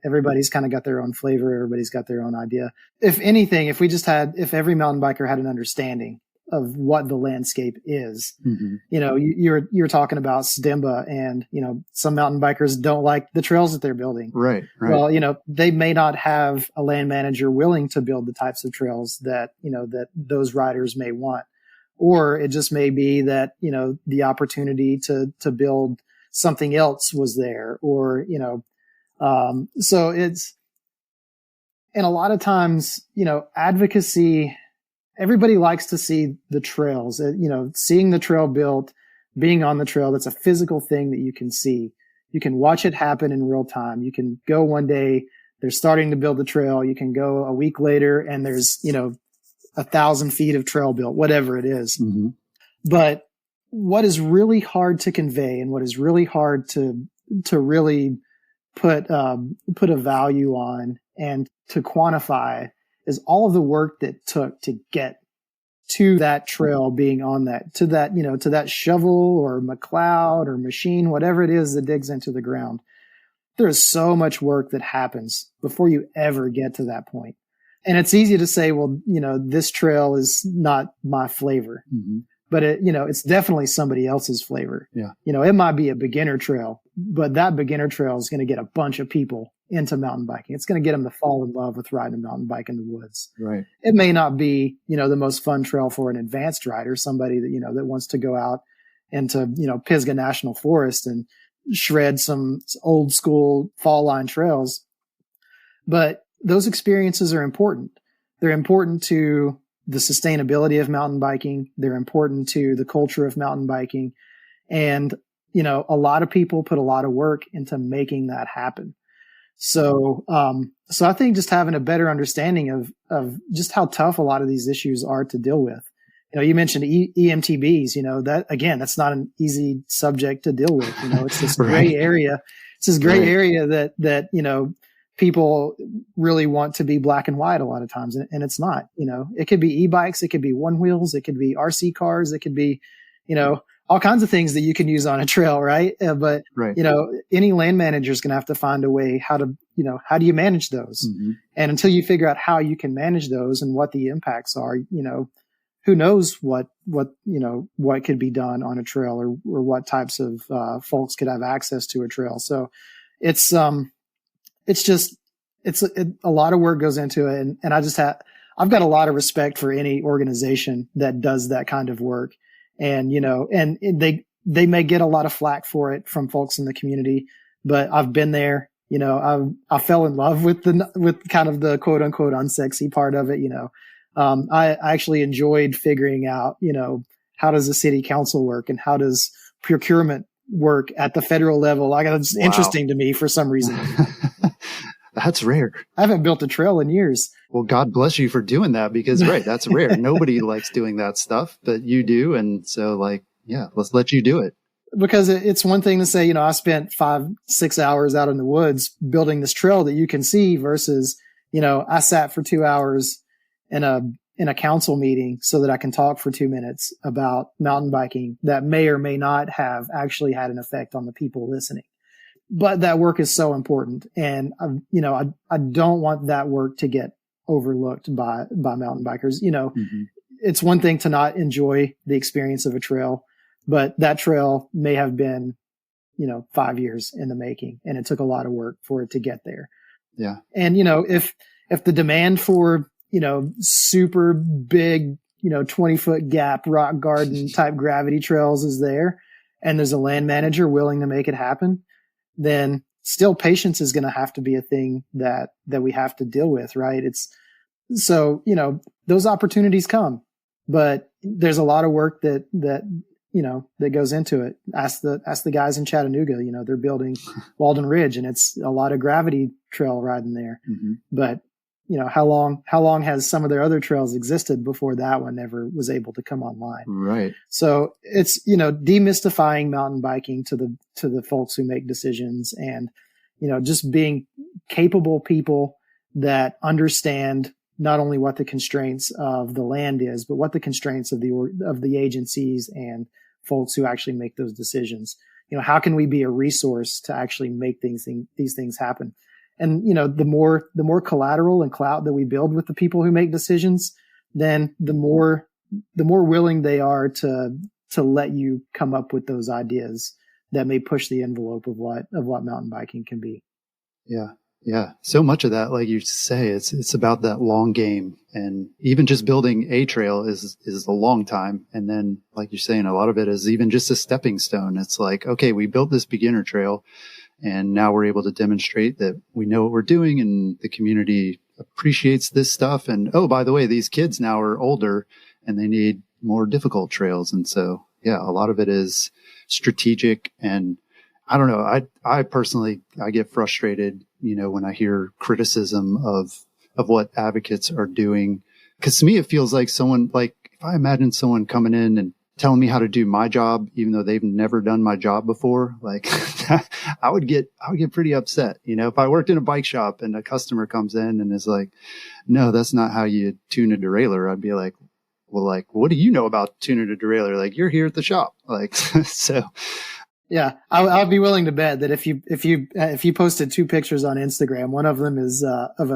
Everybody's kind of got their own flavor. Everybody's got their own idea. If anything, if every mountain biker had an understanding of what the landscape is, you're talking about Stemba, and, some mountain bikers don't like the trails that they're building. Right. Well, they may not have a land manager willing to build the types of trails that those riders may want. Or it just may be that, the opportunity to build something else was there, or, so it's, and a lot of times, advocacy, everybody likes to see the trails, seeing the trail built, being on the trail. That's a physical thing that you can see. You can watch it happen in real time. You can go one day, they're starting to build the trail. You can go a week later and there's, 1,000 feet of trail built, whatever it is. But what is really hard to convey and what is really hard to really put a value on and to quantify is all of the work that took to get to that trail being on that, to that shovel or McLeod or machine, whatever it is that digs into the ground. there is so much work that happens before you ever get to that point. And it's easy to say, well, this trail is not my flavor, but it's definitely somebody else's flavor. Yeah. It might be a beginner trail, but that beginner trail is going to get a bunch of people into mountain biking. It's going to get them to fall in love with riding a mountain bike in the woods. Right. It may not be, the most fun trail for an advanced rider, somebody that, that wants to go out into, Pisgah National Forest and shred some old school fall line trails. But those experiences are important. They're important to the sustainability of mountain biking. They're important to the culture of mountain biking. And, a lot of people put a lot of work into making that happen. So I think just having a better understanding of just how tough a lot of these issues are to deal with. You mentioned EMTBs, that again, that's not an easy subject to deal with. It's this gray area. It's this gray area that, people really want to be black and white a lot of times. And it's not, it could be e-bikes. It could be one wheels. It could be RC cars. It could be, all kinds of things that you can use on a trail. Right. But, any land manager is going to have to find a way how do you manage those? And until you figure out how you can manage those and what the impacts are, who knows what could be done on a trail or what types of folks could have access to a trail. So it's a lot of work goes into it. And I've got a lot of respect for any organization that does that kind of work. And, and they may get a lot of flack for it from folks in the community, but I've been there, I fell in love with kind of the quote unquote unsexy part of it. I actually enjoyed figuring out, how does the city council work and how does procurement work at the federal level? Like, it's interesting to me for some reason. That's rare. I haven't built a trail in years. Well, God bless you for doing that because, that's rare. Nobody likes doing that stuff, but you do. And so let's let you do it. Because it's one thing to say, I spent 5-6 hours out in the woods building this trail that you can see versus, I sat for 2 hours in a council meeting so that I can talk for 2 minutes about mountain biking that may or may not have actually had an effect on the people listening. But that work is so important. And, I don't want that work to get overlooked by mountain bikers. It's one thing to not enjoy the experience of a trail, but that trail may have been, 5 years in the making, and it took a lot of work for it to get there. Yeah. And, if the demand for, super big, 20-foot gap rock garden type gravity trails is there, and there's a land manager willing to make it happen, then still patience is going to have to be a thing that we have to deal with, right? It's so, those opportunities come, but there's a lot of work that goes into it. Ask the guys in Chattanooga, they're building Walden Ridge and it's a lot of gravity trail riding there, but how long has some of their other trails existed before that one ever was able to come online? Right. So it's, demystifying mountain biking to the folks who make decisions and, just being capable people that understand not only what the constraints of the land is, but what the constraints of the agencies and folks who actually make those decisions. How can we be a resource to actually make these things happen? And, the more collateral and clout that we build with the people who make decisions, then the more willing they are to let you come up with those ideas that may push the envelope of what mountain biking can be. Yeah. Yeah. So much of that, like you say, it's about that long game. And even just building a trail is a long time. And then, like you're saying, a lot of it is even just a stepping stone. It's like, okay, we built this beginner trail and now we're able to demonstrate that we know what we're doing and the community appreciates this stuff. And, oh, by the way, these kids now are older and they need more difficult trails. And so, yeah, a lot of it is strategic. And I don't know. I personally, I get frustrated, when I hear criticism of what advocates are doing. Cause to me, it feels like someone, like if I imagine someone coming in and telling me how to do my job, even though they've never done my job before, like I would get pretty upset. If I worked in a bike shop and a customer comes in and is like, no, that's not how you tune a derailleur. I'd be like, well, like, what do you know about tuning a derailleur? Like, you're here at the shop. Like, so Yeah, I'll be willing to bet that if you posted two pictures on Instagram, one of them is of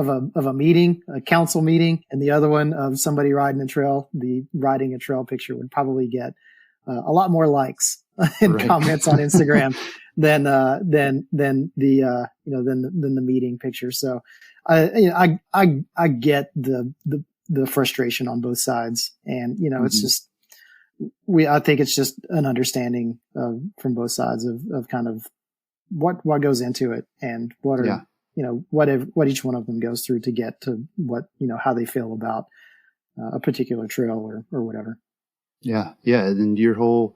a meeting, a council meeting, and the other one of somebody riding a trail. The riding a trail picture would probably get a lot more likes and comments on Instagram than the meeting picture. So I get the frustration on both sides, and it's just I think it's just an understanding from both sides of kind of what goes into it and what are what each one of them goes through to get to what how they feel about a particular trail or whatever. Yeah. And your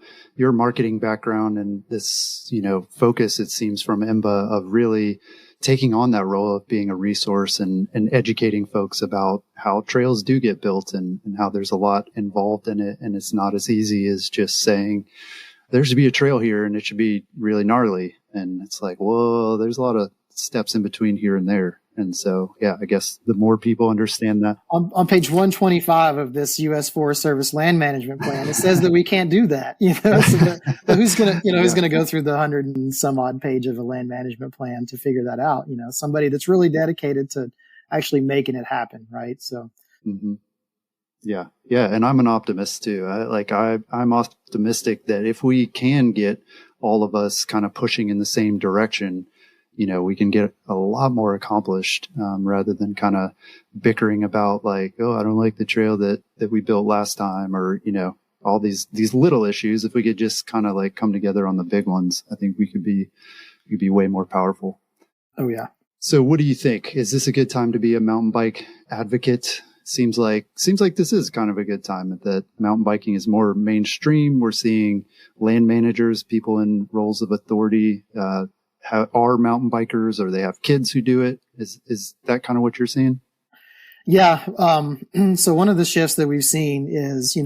marketing background and this, focus, it seems, from IMBA of really taking on that role of being a resource and educating folks about how trails do get built and how there's a lot involved in it. And it's not as easy as just saying there should be a trail here and it should be really gnarly. And it's like, whoa, there's a lot of steps in between here and there. And so, I guess the more people understand that. On page 125 of this U.S. Forest Service land management plan, it says that we can't do that. So who's gonna go through the 100 and some odd page of a land management plan to figure that out? Somebody that's really dedicated to actually making it happen, right? So. Mm-hmm. Yeah. And I'm an optimist too. I'm optimistic that if we can get all of us kind of pushing in the same direction, we can get a lot more accomplished, rather than kind of bickering about like, oh, I don't like the trail that we built last time, or, all these little issues. If we could just kind of like come together on the big ones, I think we could be way more powerful. Oh yeah. So what do you think? Is this a good time to be a mountain bike advocate? Seems like this is kind of a good time that mountain biking is more mainstream. We're seeing land managers, people in roles of authority, are mountain bikers, or they have kids who do it. Is that kind of what you're seeing? Yeah. So one of the shifts that we've seen is,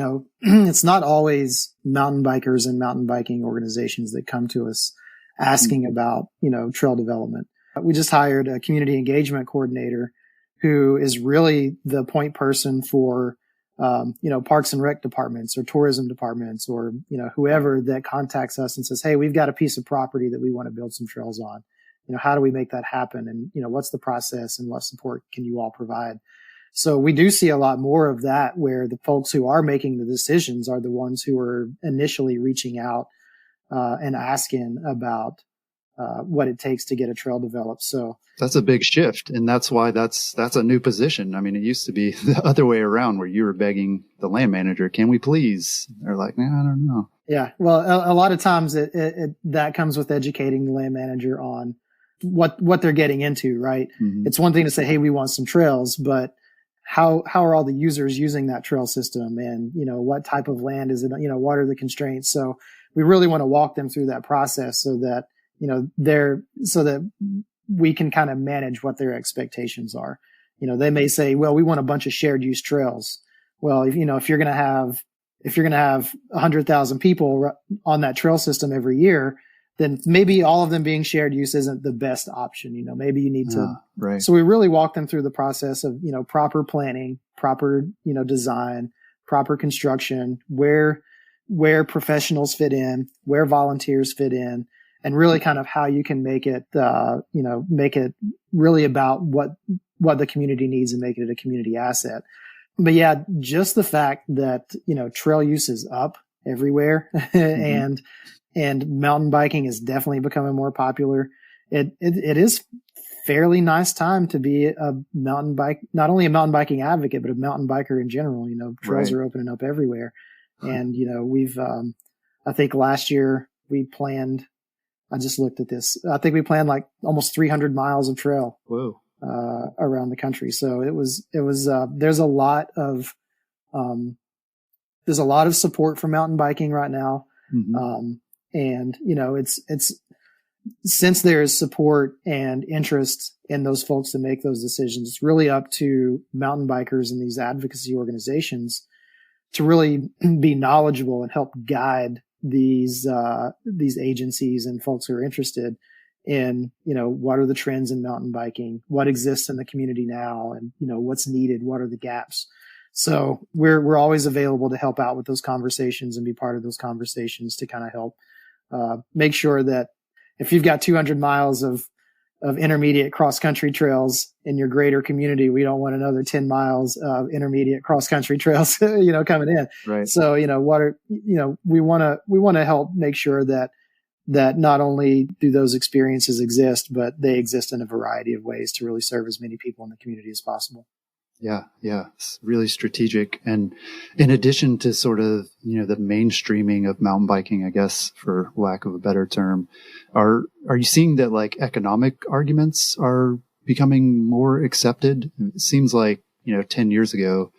it's not always mountain bikers and mountain biking organizations that come to us asking about, trail development. We just hired a community engagement coordinator who is really the point person for, parks and rec departments or tourism departments or, whoever that contacts us and says, hey, we've got a piece of property that we want to build some trails on. How do we make that happen? And, what's the process and what support can you all provide? So we do see a lot more of that where the folks who are making the decisions are the ones who are initially reaching out, and asking about, what it takes to get a trail developed. So that's a big shift. And that's why that's a new position. I mean, it used to be the other way around where you were begging the land manager, can we please? They're like, nah, I don't know. Yeah. Well, a lot of times that comes with educating the land manager on what they're getting into, right? Mm-hmm. It's one thing to say, hey, we want some trails, but how are all the users using that trail system? And, what type of land is it? What are the constraints? So we really want to walk them through that process so that, so that we can kind of manage what their expectations are. They may say, well, we want a bunch of shared use trails. Well, if you're going to have 100,000 people on that trail system every year, then maybe all of them being shared use isn't the best option. Maybe you need to, right. So we really walk them through the process of, proper planning, proper, design, proper construction, where professionals fit in, where volunteers fit in, and really kind of how you can make it, make it really about what the community needs and make it a community asset. But yeah, just the fact that, trail use is up everywhere mm-hmm. and mountain biking is definitely becoming more popular. It is fairly nice time to be a mountain bike, not only a mountain biking advocate, but a mountain biker in general. Trails right. are opening up everywhere. And, we've, I think last year we planned, I just looked at this. I think we planned like almost 300 miles of trail. Whoa. Around the country. So it was, there's a lot of support for mountain biking right now. Mm-hmm. And it's since there is support and interest in those folks to make those decisions, it's really up to mountain bikers and these advocacy organizations to really be knowledgeable and help guide these agencies and folks who are interested in, what are the trends in mountain biking, what exists in the community now, and, what's needed, what are the gaps. So we're always available to help out with those conversations and be part of those conversations to kind of help make sure that if you've got 200 miles of intermediate cross country trails in your greater community, we don't want another 10 miles of intermediate cross country trails, coming in. Right. So, we want to help make sure that not only do those experiences exist, but they exist in a variety of ways to really serve as many people in the community as possible. Yeah. It's really strategic. And in addition to sort of, the mainstreaming of mountain biking, I guess, for lack of a better term, are you seeing that like economic arguments are becoming more accepted? It seems like, 10 years ago,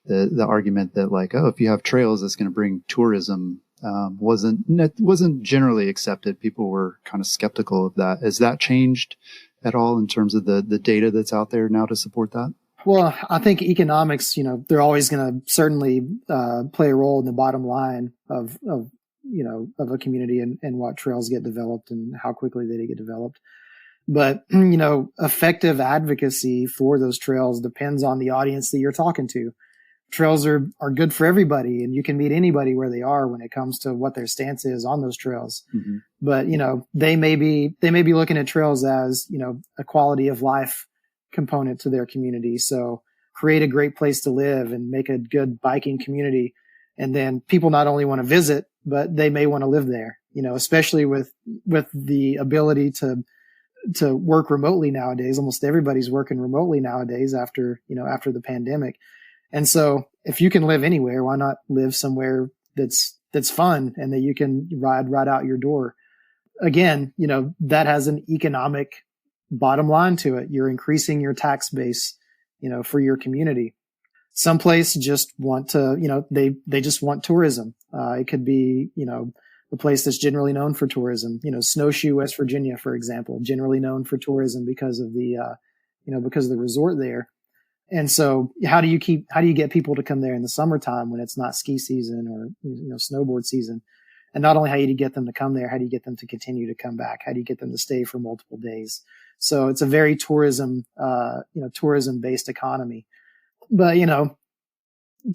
the argument that like, oh, if you have trails, that's going to bring tourism, wasn't generally accepted. People were kind of skeptical of that. Has that changed at all in terms of the data that's out there now to support that? Well, I think economics, they're always going to certainly play a role in the bottom line of a community and what trails get developed and how quickly they get developed. But, effective advocacy for those trails depends on the audience that you're talking to. Trails are good for everybody, and you can meet anybody where they are when it comes to what their stance is on those trails. Mm-hmm. But, they may be looking at trails as, a quality of life component to their community. So create a great place to live and make a good biking community. And then people not only want to visit, but they may want to live there, especially with the ability to work remotely nowadays. Almost everybody's working remotely nowadays after the pandemic. And so if you can live anywhere, why not live somewhere that's fun and that you can ride right out your door? Again, that has an economic bottom line to it. You're increasing your tax base, for your community. Some places just want to, they just want tourism. It could be, a place that's generally known for tourism, Snowshoe, West Virginia, for example, generally known for tourism because of the resort there. And so how do you get people to come there in the summertime when it's not ski season or, snowboard season? And not only how do you get them to come there, how do you get them to continue to come back? How do you get them to stay for multiple days? So it's a very tourism based economy. But,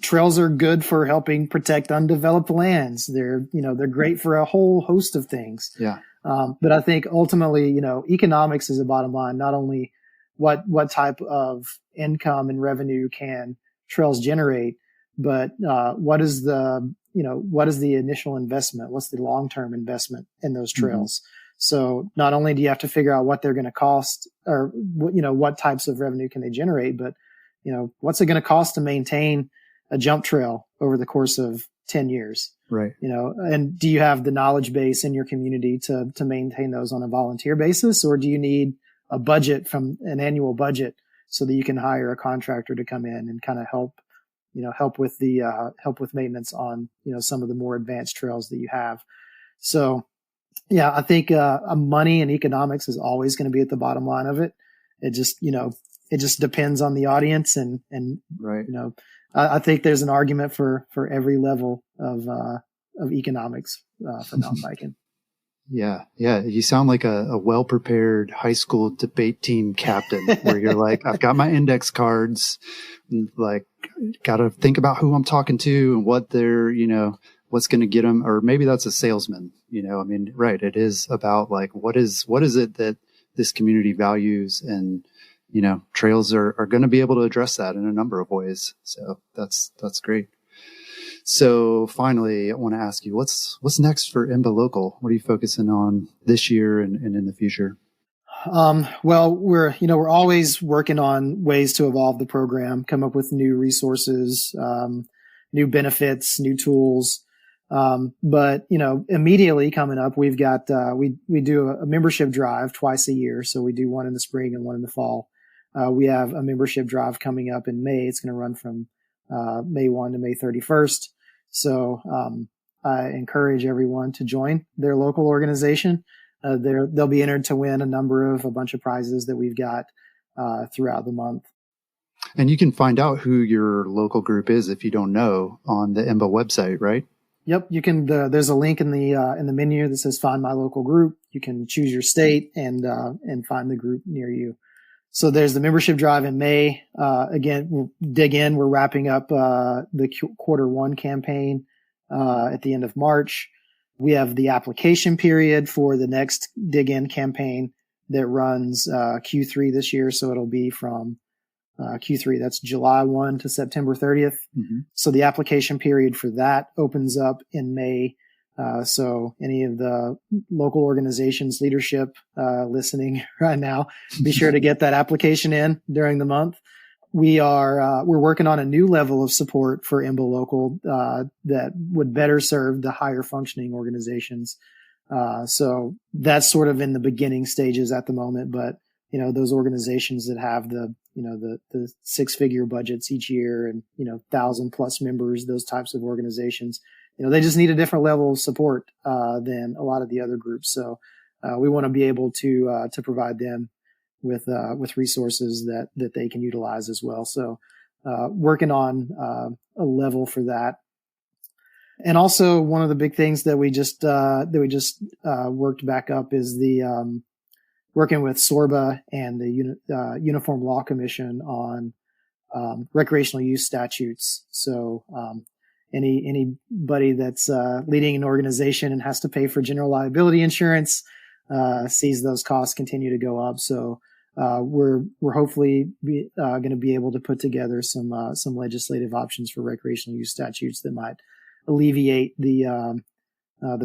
trails are good for helping protect undeveloped lands. They're great for a whole host of things. Yeah. But I think ultimately, economics is a bottom line, not only what type of income and revenue can trails generate, but what is the initial investment? What's the long-term investment in those trails? Mm-hmm. So not only do you have to figure out what they're going to cost or, what types of revenue can they generate, but, what's it going to cost to maintain a jump trail over the course of 10 years? Right. And do you have the knowledge base in your community to maintain those on a volunteer basis? Or do you need a budget from an annual budget so that you can hire a contractor to come in and kind of help with maintenance on, some of the more advanced trails that you have. So yeah, I think, money and economics is always going to be at the bottom line of it. It just depends on the audience and, right. I think there's an argument for every level of economics, for mountain biking. Yeah. You sound like a well-prepared high school debate team captain where you're like, I've got my index cards, like, got to think about who I'm talking to and what they're, what's going to get them. Or maybe that's a salesman, right. It is about like, what is it that this community values? And, trails are going to be able to address that in a number of ways. So that's great. So finally, I want to ask you, what's next for IMBA Local? What are you focusing on this year and in the future? Well, we're always working on ways to evolve the program, come up with new resources, new benefits, new tools. But immediately coming up, we've got, we do a membership drive twice a year. So we do one in the spring and one in the fall. We have a membership drive coming up in May. It's going to run from, May 1 to May 31st. So, I encourage everyone to join their local organization. They'll be entered to win a bunch of prizes that we've got, throughout the month. And you can find out who your local group is if you don't know on the IMBA website, right? Yep. You can, there's a link in the menu that says find my local group. You can choose your state and find the group near you. So there's the membership drive in May. Again, we'll dig in. We're wrapping up, the quarter one campaign, at the end of March. We have the application period for the next Dig In campaign that runs Q3 this year. So it'll be from Q3, that's July 1 to September 30th. Mm-hmm. So the application period for that opens up in May. So any of the local organizations leadership listening right now, be sure to get that application in during the month. We're working on a new level of support for IMBA Local that would better serve the higher functioning organizations. So that's sort of in the beginning stages at the moment, but those organizations that have the 6-figure budgets each year and 1,000+ members, those types of organizations, they just need a different level of support than a lot of the other groups. So we want to be able to provide them with resources that they can utilize as well. So working on a level for that. And also one of the big things that we just worked back up is the working with SORBA and the Uniform Law Commission on recreational use statutes. So anybody that's leading an organization and has to pay for general liability insurance sees those costs continue to go up. So we're hopefully going to be able to put together some legislative options for recreational use statutes that might alleviate the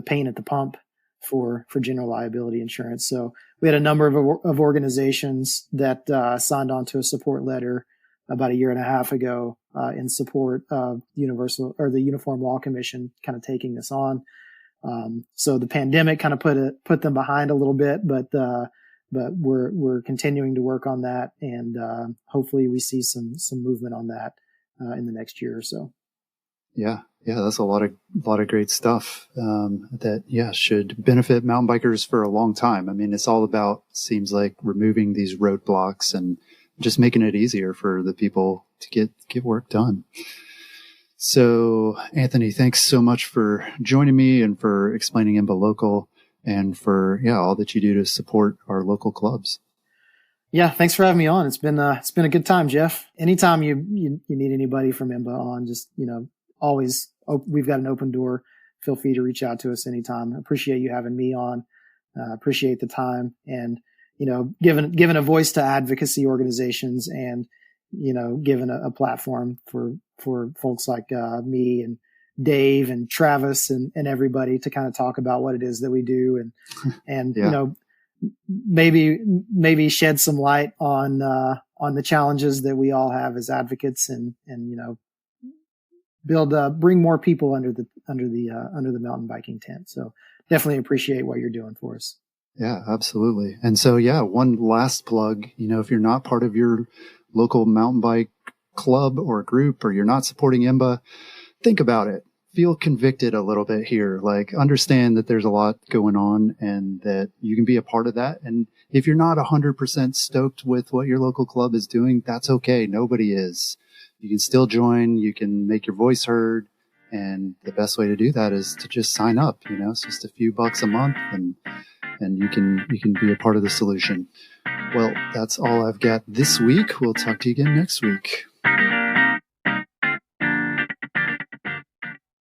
pain at the pump for general liability insurance. So we had a number of organizations that signed on to a support letter about a year and a half ago in support of the Uniform Law Commission kind of taking this on. So the pandemic kind of put them behind a little bit, but we're continuing to work on that, and hopefully we see some movement on that in the next year or so. Yeah, that's a lot of great stuff that should benefit mountain bikers for a long time. I mean, it's all about, seems like, removing these roadblocks and just making it easier for the people to get work done. So, Anthony, thanks so much for joining me and for explaining IMBA Local and for all that you do to support our local clubs. Yeah, thanks for having me on. It's been a good time, Jeff. Anytime you need anybody from IMBA on, just always, we've got an open door. Feel free to reach out to us anytime. Appreciate you having me on. Appreciate the time, and giving a voice to advocacy organizations, and given a platform for folks like me and Dave and Travis and everybody to kind of talk about what it is that we do, and maybe shed some light on the challenges that we all have as advocates, and bring more people under the mountain biking tent. So definitely appreciate what you're doing for us. Yeah, absolutely. And so, one last plug, if you're not part of your local mountain bike club or group, or you're not supporting IMBA, think about it. Feel convicted a little bit here. Like, understand that there's a lot going on and that you can be a part of that. And if you're not 100% stoked with what your local club is doing, that's okay. Nobody is. You can still join. You can make your voice heard. And the best way to do that is to just sign up. It's just a few bucks a month, and you can be a part of the solution. Well, that's all I've got this week. We'll talk to you again next week.